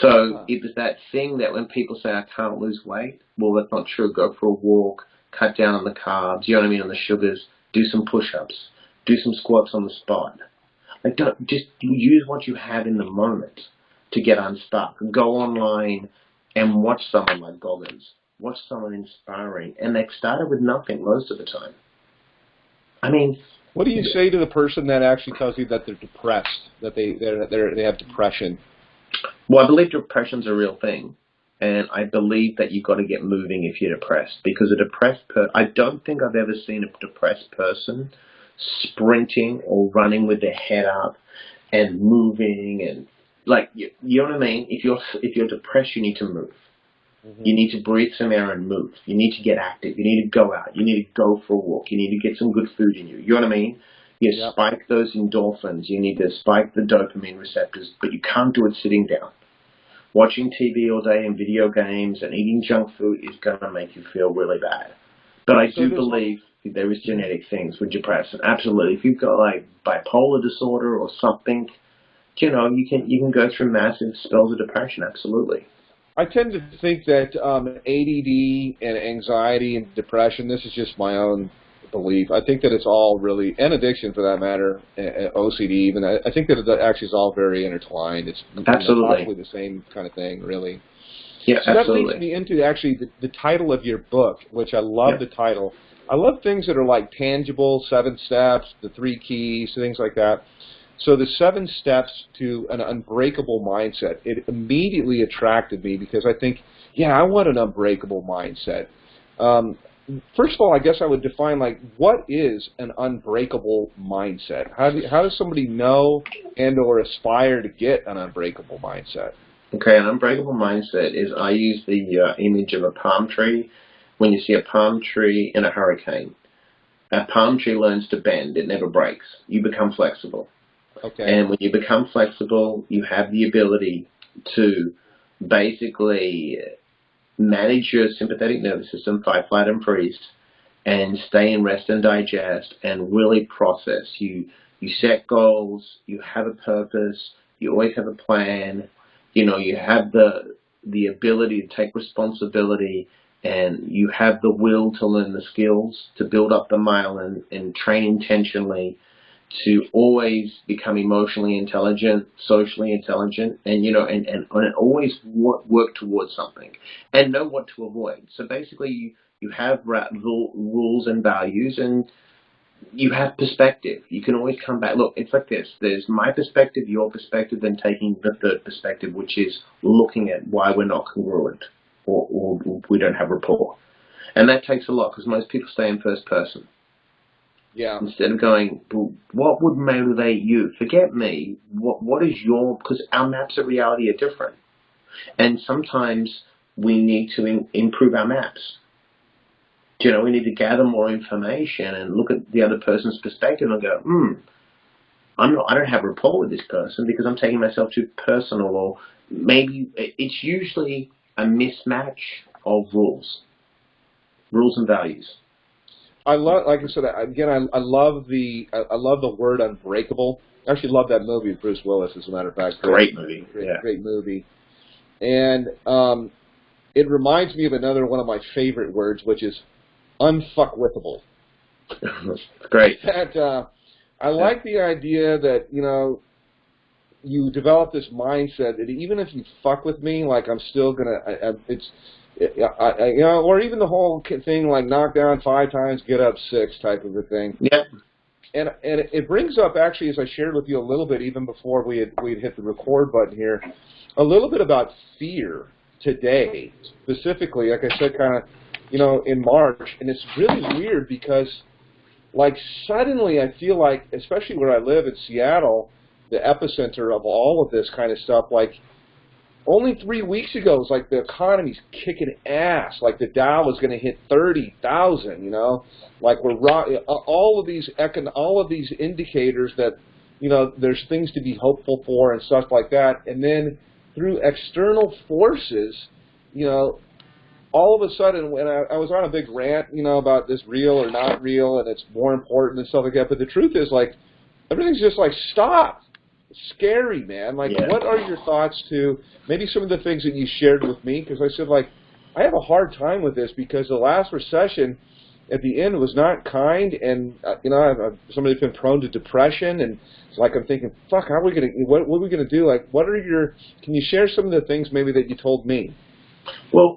So it was that thing that when people say, I can't lose weight, well, that's not true. Go for a walk, cut down on the carbs, you know what I mean, on the sugars, do some push-ups, do some squats on the spot. Like, don't just use what you have in the moment to get unstuck. Go online and watch someone like Goggins. Watch someone inspiring. And they started with nothing most of the time. I mean, what do you say to the person that actually tells you that they're depressed, that they have depression? Well, I believe depression's a real thing, and I believe that you've got to get moving if you're depressed, because a depressed I don't think I've ever seen a depressed person sprinting or running with their head up and moving and like you know what I mean. If you're depressed, you need to move. You need to breathe some air and move. You need to get active. You need to go out. You need to go for a walk. You need to get some good food in you. You know what I mean? You spike those endorphins. You need to spike the dopamine receptors, but you can't do it sitting down. Watching TV all day and video games and eating junk food is going to make you feel really bad. But I do believe there is genetic things with depression. Absolutely. If you've got like bipolar disorder or something, you know, you can go through massive spells of depression. Absolutely. I tend to think that ADD and anxiety and depression, this is just my own belief, I think that it's all really, and addiction for that matter, OCD even, I think that it actually is all very intertwined. It's possibly the same kind of thing, really. Yeah, so absolutely. That leads me into actually the title of your book, which I love the title. I love things that are like tangible, 7 steps, the 3 keys, things like that. So the 7 steps to an unbreakable mindset, it immediately attracted me because I think, yeah, I want an unbreakable mindset. First of all, I guess I would define, like, what is an unbreakable mindset? How does somebody know and or aspire to get an unbreakable mindset? Okay, an unbreakable mindset is, I use the image of a palm tree when you see a palm tree in a hurricane, a palm tree learns to bend. It never breaks. You become flexible. Okay. And when you become flexible, you have the ability to basically manage your sympathetic nervous system, fight, flight, and freeze, and stay in rest and digest and really process. You set goals, you have a purpose, you always have a plan, you have the ability to take responsibility, and you have the will to learn the skills, to build up the myelin and train intentionally, to always become emotionally intelligent, socially intelligent, and always work towards something and know what to avoid. So basically, you have rules and values, and you have perspective. You can always come back. Look, it's like this. There's my perspective, your perspective, then taking the third perspective, which is looking at why we're not congruent or we don't have rapport. And that takes a lot because most people stay in first person. Yeah. Instead of going, well, what would motivate you? Forget me. What is your... Because our maps of reality are different. And sometimes we need to improve our maps. We need to gather more information and look at the other person's perspective and go, I don't have rapport with this person because I'm taking myself too personal, or maybe it's usually a mismatch of rules and values. I love, like I said again. I love the word unbreakable. I actually love that movie with Bruce Willis, as a matter of fact. Great movie. Great movie. And it reminds me of another one of my favorite words, which is unfuckwithable. Great. That I like the idea that you develop this mindset that even if you fuck with me, like I'm still gonna. Or even the whole thing like knock down 5 times, get up 6 type of a thing. Yeah. And it brings up, actually, as I shared with you a little bit, even before we had hit the record button here, a little bit about fear today, specifically, like I said, kind of, in March. And it's really weird because, like, suddenly I feel like, especially where I live in Seattle, the epicenter of all of this kind of stuff, like, only 3 weeks ago, it was like the economy's kicking ass. Like the Dow was going to hit 30,000. Like all of these indicators that there's things to be hopeful for and stuff like that. And then through external forces, all of a sudden, when I was on a big rant, about this real or not real, and it's more important and stuff like that. But the truth is, like, everything's just like stop. Scary, man. Like, What are your thoughts to maybe some of the things that you shared with me? Because I said, like, I have a hard time with this because the last recession at the end was not kind, and somebody's been prone to depression, and it's like I'm thinking, fuck, what are we gonna do? Like, can you share some of the things maybe that you told me? Well,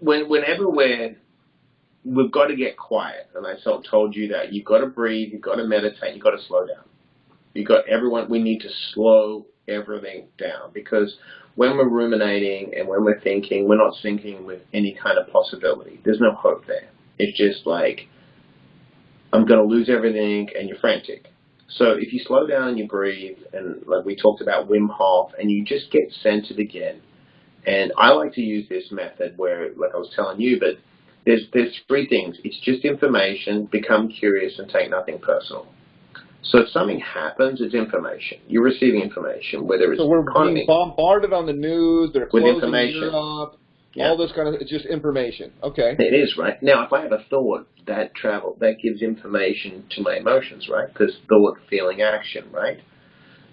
whenever we've got to get quiet, and I told you that you've got to breathe, you've got to meditate, you've got to slow down. We need to slow everything down, because when we're ruminating and when we're thinking, we're not thinking with any kind of possibility. There's no hope there. It's just like, I'm going to lose everything, and you're frantic. So if you slow down and you breathe, and like we talked about Wim Hof, and you just get centered again. And I like to use this method where, like I was telling you, but there's 3 things. It's just information, become curious, and take nothing personal. So if something happens, it's information. You're receiving information, whether it's we're being bombarded on the news, they're closing Europe, all this kind of, it's just information. Okay. It is, right? Now, if I have a thought, that gives information to my emotions, right? Because thought, feeling, action, right?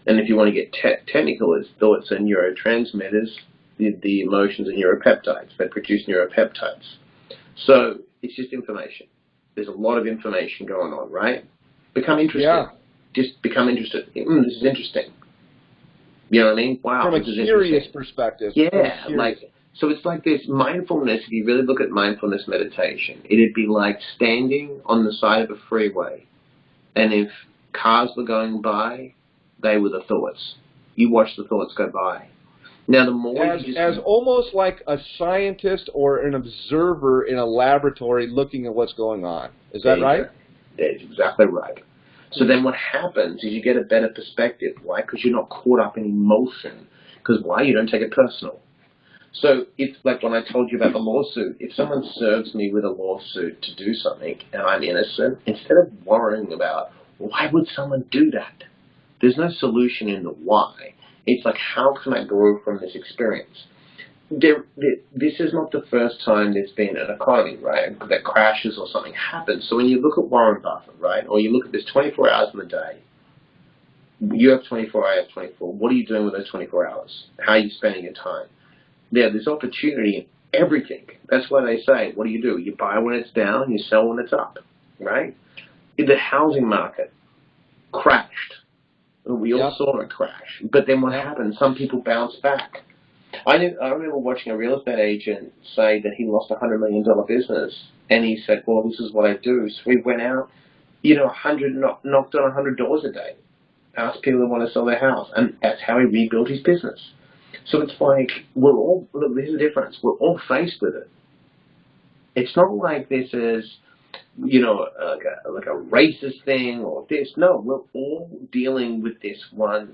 And if you want to get technical, it's thoughts and neurotransmitters, the emotions and neuropeptides. They produce neuropeptides. So it's just information. There's a lot of information going on, right? Become interested. Yeah. Just become interested. This is interesting. You know what I mean? Wow. From a curious perspective. Yeah. So it's like this mindfulness. If you really look at mindfulness meditation, it'd be like standing on the side of a freeway, and if cars were going by, they were the thoughts. You watch the thoughts go by. Now, the more as almost like a scientist or an observer in a laboratory looking at what's going on. Is that right? That's exactly right. So then what happens is you get a better perspective. Why? Because you're not caught up in emotion. Because why? You don't take it personal. So it's like when I told you about the lawsuit. If someone serves me with a lawsuit to do something and I'm innocent, instead of worrying about why would someone do that, there's no solution in the why. It's like, how can I grow from this experience? This is not the first time there's been an economy, right, that crashes or something happens. So when you look at Warren Buffett, right, or you look at this 24 hours in the day, you have 24, I have 24. What are you doing with those 24 hours? How are you spending your time? There's opportunity in everything. That's why they say, what do? You buy when it's down, you sell when it's up, right? The housing market crashed. We all saw it crash. But then what happened? Some people bounced back. I remember watching a real estate agent say that he lost a $100 million business, and he said, well, this is what I do. So he went out, knocked on 100 doors a day, asked people who want to sell their house, and that's how he rebuilt his business. So it's like, look, there's a difference. We're all faced with it. It's not like this is, like a racist thing or this. No, we're all dealing with this one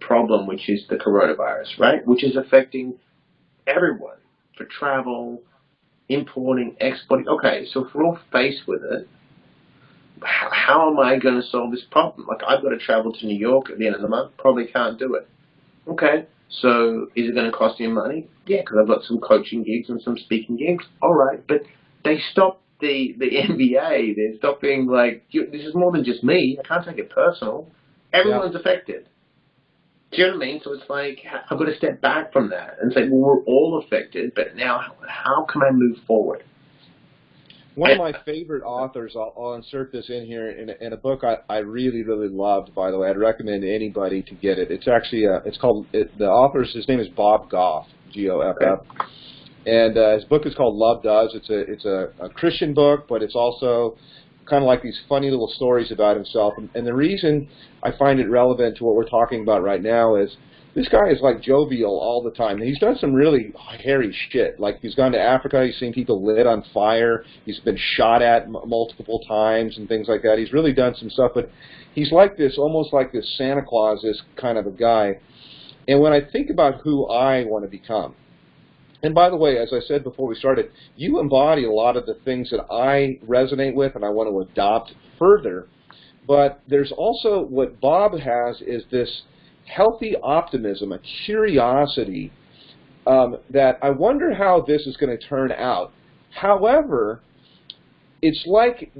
problem, which is the coronavirus, right? Which is affecting everyone for travel, importing, exporting. Okay, so if we're all faced with it, how am I going to solve this problem? Like, I've got to travel to New York at the end of the month. Probably can't do it. Okay, so is it going to cost me money? Yeah, because I've got some coaching gigs and some speaking gigs. All right, but they stopped the NBA. They're stopping, like, this is more than just me. I can't take it personal. Everyone's affected. Do you know what I mean? So it's like, I've got to step back from that and say, well, we're all affected, but now how can I move forward? One of my favorite authors, I'll insert this in here, in a book I really, really loved, by the way. I'd recommend anybody to get it. It's actually, the author's, his name is Bob Goff, Goff. Okay. And his book is called Love Does. It's a Christian book, but it's also kind of like these funny little stories about himself. And the reason I find it relevant to what we're talking about right now is this guy is like jovial all the time. And he's done some really hairy shit. Like, he's gone to Africa, he's seen people lit on fire, he's been shot at multiple times and things like that. He's really done some stuff, but he's like this, almost like this Santa Claus, this kind of a guy. And when I think about who I want to become, and by the way, as I said before we started, you embody a lot of the things that I resonate with and I want to adopt further. But there's also, what Bob has is this healthy optimism, a curiosity that I wonder how this is going to turn out. However, it's like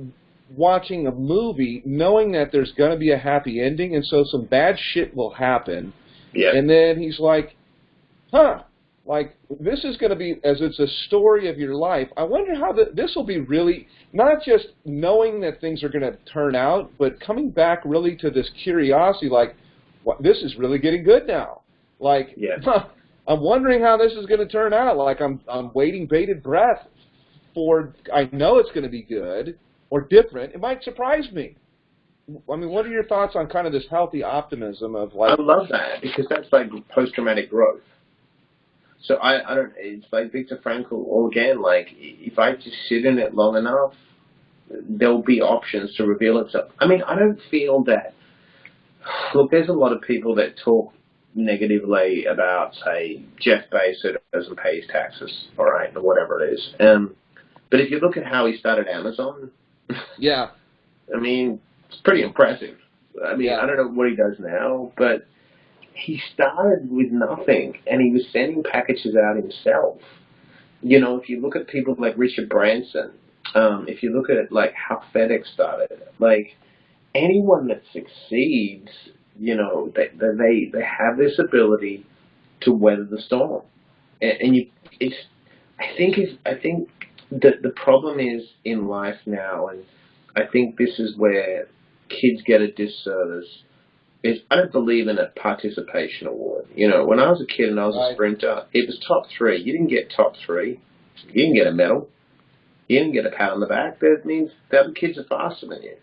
watching a movie knowing that there's going to be a happy ending, and so some bad shit will happen. Yeah. And then he's like, like, this is going to be, as it's a story of your life, I wonder how this will be really, not just knowing that things are going to turn out, but coming back really to this curiosity, like, this is really getting good now. Like, I'm wondering how this is going to turn out. Like, I'm waiting bated breath for, I know it's going to be good or different. It might surprise me. I mean, what are your thoughts on kind of this healthy optimism of, like... I love that, because that's like post-traumatic growth. So I don't, it's like Viktor Frankl, or again, like, if I just sit in it long enough, there'll be options to reveal itself. I mean, I don't feel that, look, there's a lot of people that talk negatively about, say, Jeff Bezos doesn't pay his taxes, all right, or whatever it is. But if you look at how he started Amazon, I mean, it's pretty impressive. I mean, I don't know what he does now, but he started with nothing, and he was sending packages out himself. You know, if you look at people like Richard Branson, if you look at like how FedEx started, like anyone that succeeds, you know, they have this ability to weather the storm. And I think that the problem is in life now, and I think this is where kids get a disservice, is I don't believe in a participation award. You know, when I was a kid and I was a sprinter, it was top 3. You didn't get top 3. You didn't get a medal. You didn't get a pat on the back. That means the other kids are faster than you.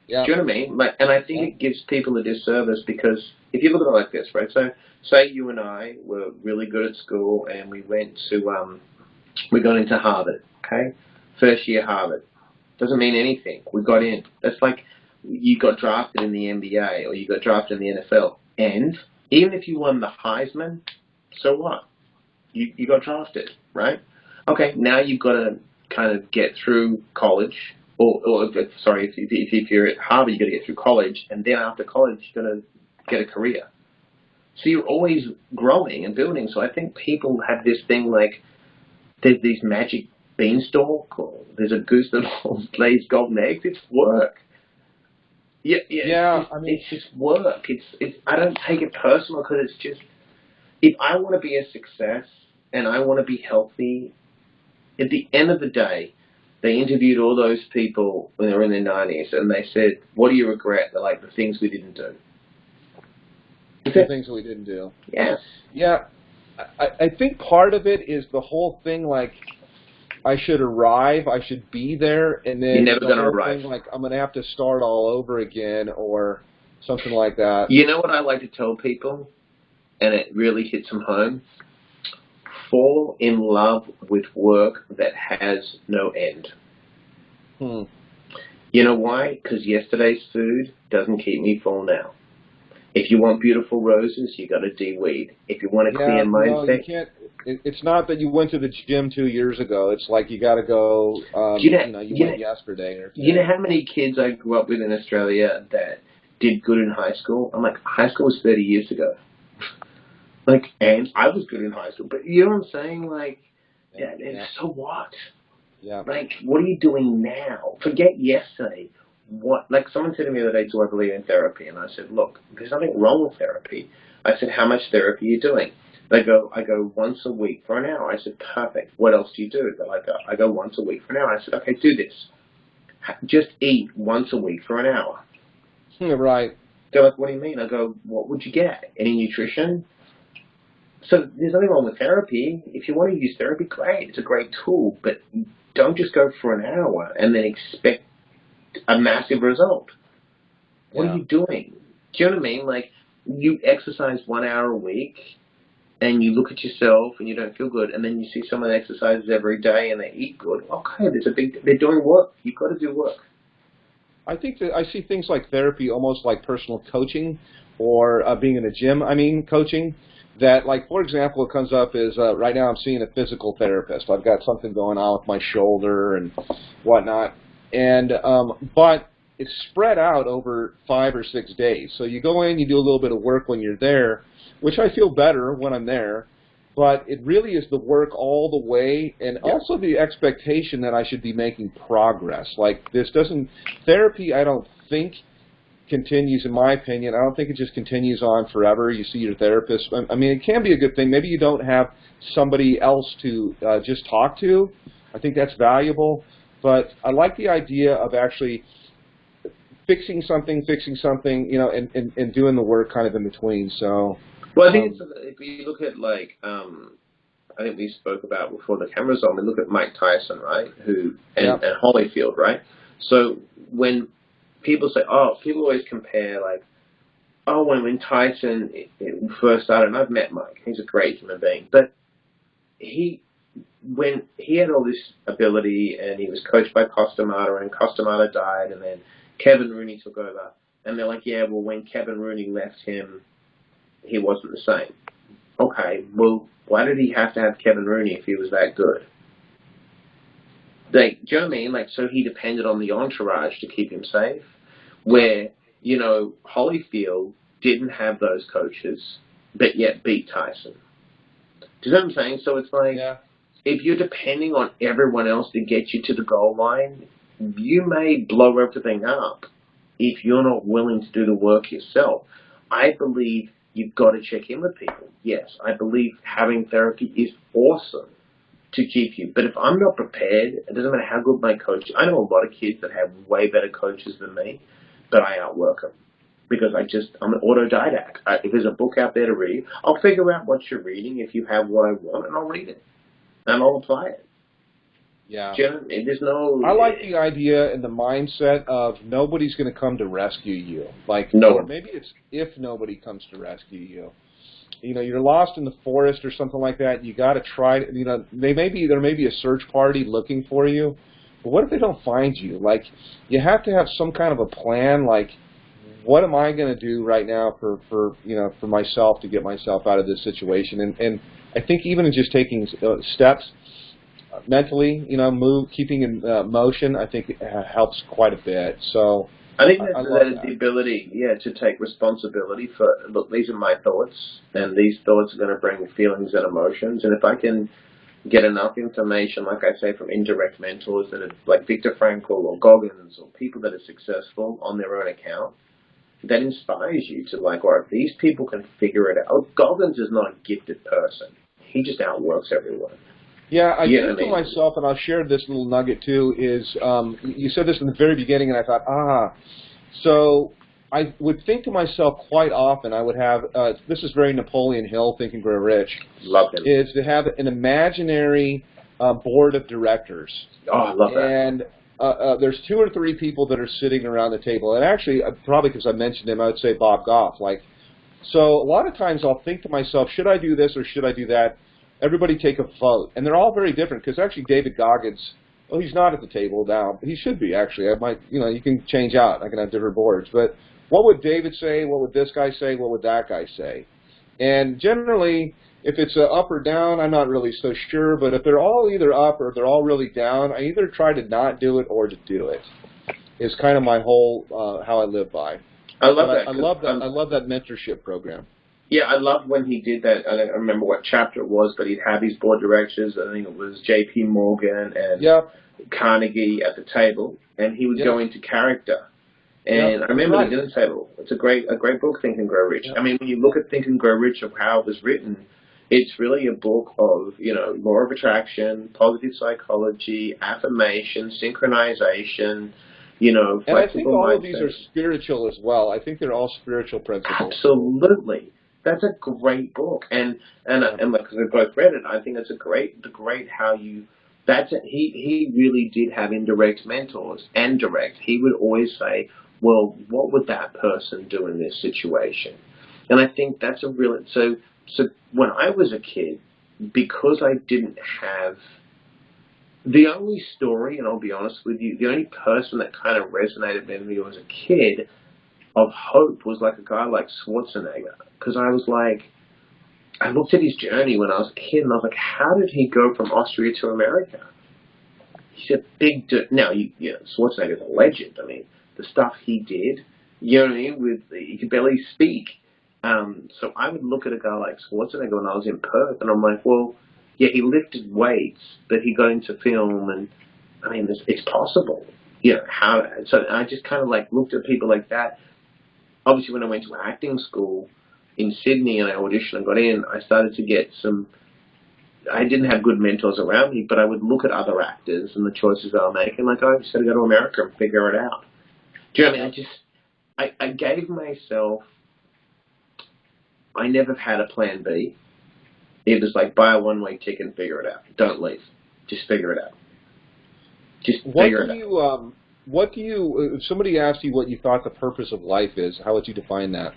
Yeah. Do you know what I mean? Like, and I think it gives people a disservice, because if you look at it like this, right? So, say you and I were really good at school and we went to, we got into Harvard, okay? First year Harvard. Doesn't mean anything. We got in. That's like, you got drafted in the NBA or you got drafted in the NFL. And even if you won the Heisman, so what? you got drafted, right? Okay, now you've got to kind of get through college, or sorry, if you're at Harvard, you've got to get through college, and then after college, you've got to get a career. So you're always growing and building. So I think people have this thing like there's these magic beanstalk, or there's a goose that lays golden eggs. It's work. Yeah. I mean, it's just work. It's. I don't take it personal because it's just. If I want to be a success and I want to be healthy, at the end of the day, they interviewed all those people when they were in their 90s, and they said, "What do you regret?" They're like, "The things we didn't do." The things that we didn't do. Yes. Yeah. I think part of it is the whole thing, like, I should arrive, I should be there, and then you're never going to arrive. Thing, like, I'm going to have to start all over again, or something like that. You know what I like to tell people, and it really hits them home? Fall in love with work that has no end. You know why? Because yesterday's food doesn't keep me full now. If you want beautiful roses, you got to de-weed. If you want a clear mindset, no, you can't. It's not that you went to the gym 2 years ago. It's like you got to go. You went yesterday. Or you know how many kids I grew up with in Australia that did good in high school? I'm like, high school was 30 years ago. Like, and I was good in high school, but you know what I'm saying? Like, so what? Yeah. Like, what are you doing now? Forget yesterday. What? Like, someone said to me the other day, do I believe in therapy? And I said, look, there's nothing wrong with therapy. I said, how much therapy are you doing? I go once a week for an hour. I said, perfect. What else do you do? I go once a week for an hour. I said, okay, do this. Just eat once a week for an hour. Right. They're like, what do you mean? I go, what would you get? Any nutrition? So there's nothing wrong with therapy. If you want to use therapy, great. It's a great tool. But don't just go for an hour and then expect a massive result. What are you doing? Do you know what I mean? Like, you exercise 1 hour a week and you look at yourself and you don't feel good, and then you see someone that exercises every day and they eat good. Okay, they're doing work. You've got to do work. I think that I see things like therapy almost like personal coaching, or being in a gym, coaching. That, like, for example, what comes up is right now I'm seeing a physical therapist. I've got something going on with my shoulder and whatnot. And but it's spread out over 5 or 6 days. So you go in, you do a little bit of work when you're there, which I feel better when I'm there. But it really is the work all the way, and also the expectation that I should be making progress. Like, therapy, I don't think continues, in my opinion. I don't think it just continues on forever. You see your therapist. I mean, it can be a good thing. Maybe you don't have somebody else to just talk to. I think that's valuable. But I like the idea of actually fixing something, and doing the work kind of in between. So, well, I think if you look at, like, I think we spoke about before the camera's on, we look at Mike Tyson, right, and Holyfield, right? So when people say, people always compare, like, when Tyson first started, and I've met Mike, he's a great human being, but when he had all this ability and he was coached by Costamata, and Costamata died, and then Kevin Rooney took over, and they're like, when Kevin Rooney left him, he wasn't the same. Okay, well, why did he have to have Kevin Rooney if he was that good? Like, do you know what I mean? Like, so he depended on the entourage to keep him safe, where, Holyfield didn't have those coaches, but yet beat Tyson. Do you know what I'm saying? So it's like, if you're depending on everyone else to get you to the goal line, you may blow everything up if you're not willing to do the work yourself. I believe you've got to check in with people. Yes, I believe having therapy is awesome to keep you. But if I'm not prepared, it doesn't matter how good my coach is. I know a lot of kids that have way better coaches than me, but I outwork them because I'm an autodidact. If there's a book out there to read, I'll figure out what you're reading if you have what I want, and I'll read it. And I'll apply it. Yeah. There's no... I like the idea and the mindset of nobody's going to come to rescue you. Like, no. Or maybe it's if nobody comes to rescue you. You're lost in the forest or something like that. You got to try. There may be a search party looking for you. But what if they don't find you? Like, you have to have some kind of a plan. Like, what am I going to do right now for myself to get myself out of this situation? And I think even in just taking steps mentally, keeping in motion, I think it helps quite a bit. So I think I that love is that. the ability, to take responsibility for, look, these are my thoughts, and these thoughts are going to bring feelings and emotions, and if I can get enough information, like I say, from indirect mentors that are like Viktor Frankl or Goggins or people that are successful on their own account, that inspires you to like, all right, these people can figure it out. Goggins is not a gifted person. He just outworks everyone. Yeah, I think to myself, and I'll share this little nugget too, is you said this in the very beginning, and I thought, so I would think to myself quite often, I would have, this is very Napoleon Hill, Think and Grow Rich. Love him. Is to have an imaginary board of directors. Oh, I love that. And there's 2 or 3 people that are sitting around the table. And actually, probably because I mentioned him, I would say Bob Goff. So a lot of times I'll think to myself, should I do this or should I do that? Everybody take a vote. And they're all very different because actually David Goggins, well, he's not at the table now, but he should be actually. I might, you can change out. I can have different boards. But what would David say? What would this guy say? What would that guy say? And generally, if it's up or down, I'm not really so sure. But if they're all either up or if they're all really down, I either try to not do it or to do it. Is kind of my whole how I live by. I love that. I love that. I love that mentorship program. Yeah, I love when he did that. I don't remember what chapter it was, but he'd have his board directors. I think it was J.P. Morgan and Carnegie at the table, and he would go into character. And I remember the dinner table. It's a great book, Think and Grow Rich. I mean, when you look at Think and Grow Rich of how it was written, it's really a book of, law of attraction, positive psychology, affirmation, synchronization, flexible And I think all mindset. of these are spiritual as well. I think they're all spiritual principles. Absolutely. That's a great book. And because we've both read it, I think it's he really did have indirect mentors and direct. He would always say, well, what would that person do in this situation? And I think that's so when I was a kid, because I didn't have the only story, and I'll be honest with you, the only person that kind of resonated with me as a kid of hope was like a guy like Schwarzenegger. Because I was like, I looked at his journey when I was a kid, and I was like, how did he go from Austria to America? He's a big dude. Now, Schwarzenegger's a legend. I mean, the stuff he did, you know what I mean? He could barely speak. So I would look at a guy like Schwarzenegger when I was in Perth, and I'm like, well, yeah, he lifted weights, but he got into film, and I mean, it's possible. So I just kind of looked at people like that. Obviously, when I went to acting school in Sydney and I auditioned and got in, I started to get I didn't have good mentors around me, but I would look at other actors and the choices they were making, like, I just got to go to America and figure it out. Do you know what I mean? I gave myself, I never had a plan B. It was like, buy a one-way ticket and figure it out. Don't leave. Just figure it out. If somebody asked you what you thought the purpose of life is, how would you define that?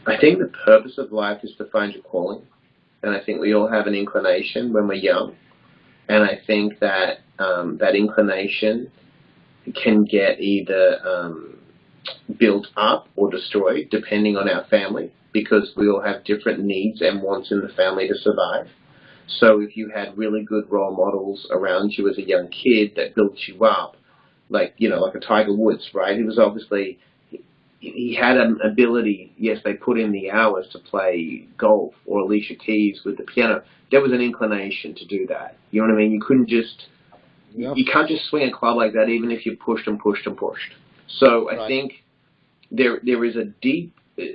I think the purpose of life is to find your calling. And I think we all have an inclination when we're young. And I think that that inclination can get either built up or destroyed depending on our family, because we all have different needs and wants in the family to survive. So if you had really good role models around you as a young kid that built you up, like a Tiger Woods, right? He was obviously, he had an ability, yes, they put in the hours to play golf, or Alicia Keys with the piano. There was an inclination to do that. You know what I mean? You couldn't just, you can't just swing a club like that even if you pushed and pushed and pushed. So I think there is a deep,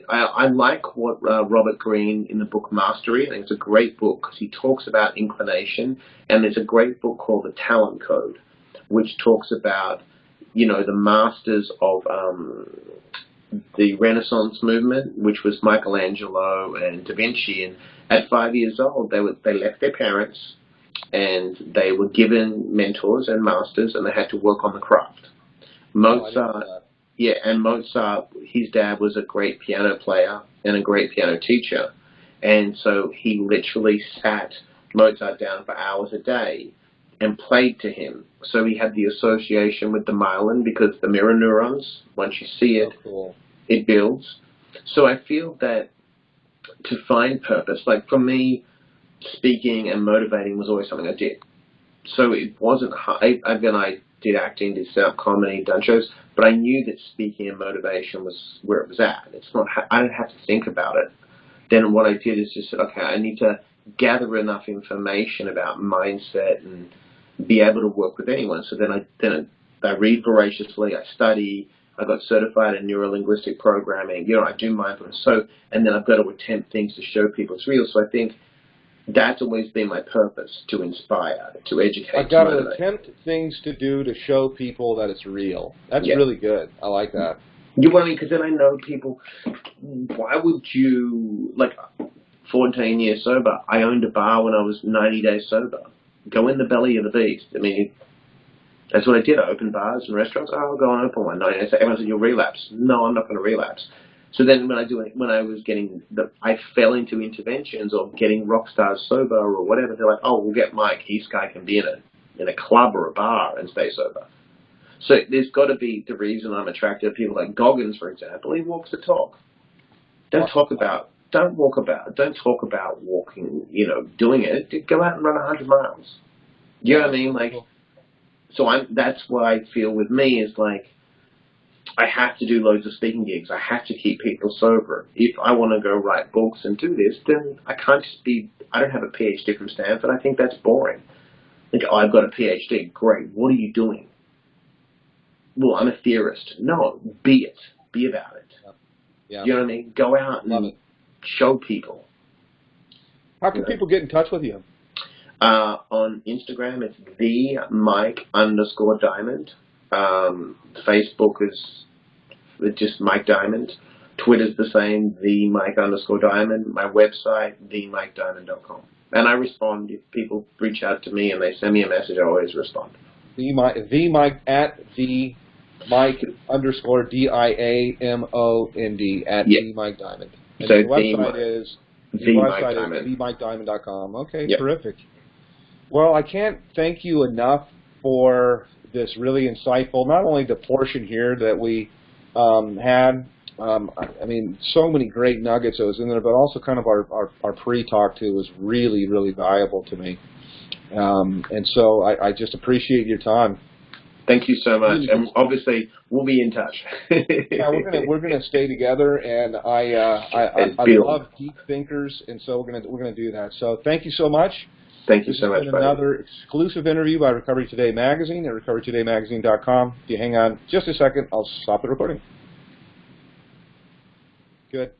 I like what Robert Greene in the book Mastery, I think it's a great book because he talks about inclination, and there's a great book called The Talent Code, which talks about, the masters of the Renaissance movement, which was Michelangelo and Da Vinci, and at 5 years old, they left their parents, and they were given mentors and masters, and they had to work on the craft. Mozart, his dad was a great piano player and a great piano teacher, and so he literally sat Mozart down for hours a day and played to him. So he had the association with the myelin, because the mirror neurons, once you see it, it builds. So I feel that to find purpose. Like for me, speaking and motivating was always something I did. So it wasn't hard. Then I did acting, did stand-up comedy, done shows, but I knew that speaking and motivation was where it was at. It's not. I don't have to think about it. Then what I did is just said, okay, I need to gather enough information about mindset and be able to work with anyone. So then I read voraciously, I study, I got certified in neuro-linguistic programming, I do mindfulness. So, and then I've got to attempt things to show people it's real. So I think that's always been my purpose, to inspire, to educate, I've got to to motivate. attempt things to do to show people that it's real. That's Yeah. really good. I like that. You know what I mean? Because then I know people, why would you, 14 years sober, I owned a bar when I was 90 days sober. Go in the belly of the beast. I mean, that's what I did. I opened bars and restaurants. Oh, I'll go and open one. 90 days. Everyone said, you'll relapse. No, I'm not going to relapse. So then I fell into interventions of getting rock stars sober or whatever. They're like, oh, we'll get Mike. This guy can be in a club or a bar and stay sober. So there's got to be the reason I'm attracted to people like Goggins, for example. He walks the talk. Don't talk about walking, doing it. Go out and run 100 miles. You know what I mean? That's what I feel with me is I have to do loads of speaking gigs. I have to keep people sober. If I want to go write books and do this, then I don't have a PhD from Stanford. I think that's boring. I've got a PhD. Great. What are you doing? Well, I'm a theorist. No, be it. Be about it. Yeah. You know what I mean? Go out and show people. How can people get in touch with you? On Instagram, it's @Mike_Diamond. Facebook is just Mike Diamond. Twitter's the same, @Mike_Diamond. My website, themikediamond.com. And I respond if people reach out to me and they send me a message. I always respond. Mike @Diamond @Mike Diamond. And So the website is themikediamond.com. Okay, yep. Terrific. Well, I can't thank you enough for this really insightful, not only the portion here that we had, I mean, so many great nuggets that was in there, but also kind of our pre-talk too was really, really valuable to me. And so I just appreciate your time. Thank you so much, and obviously we'll be in touch. Yeah, we're gonna stay together, and I love deep thinkers, and so we're gonna do that. So thank you so much. Thank you so much. This has been another exclusive interview by Recovery Today Magazine at recoverytodaymagazine.com. If you hang on just a second, I'll stop the recording. Good.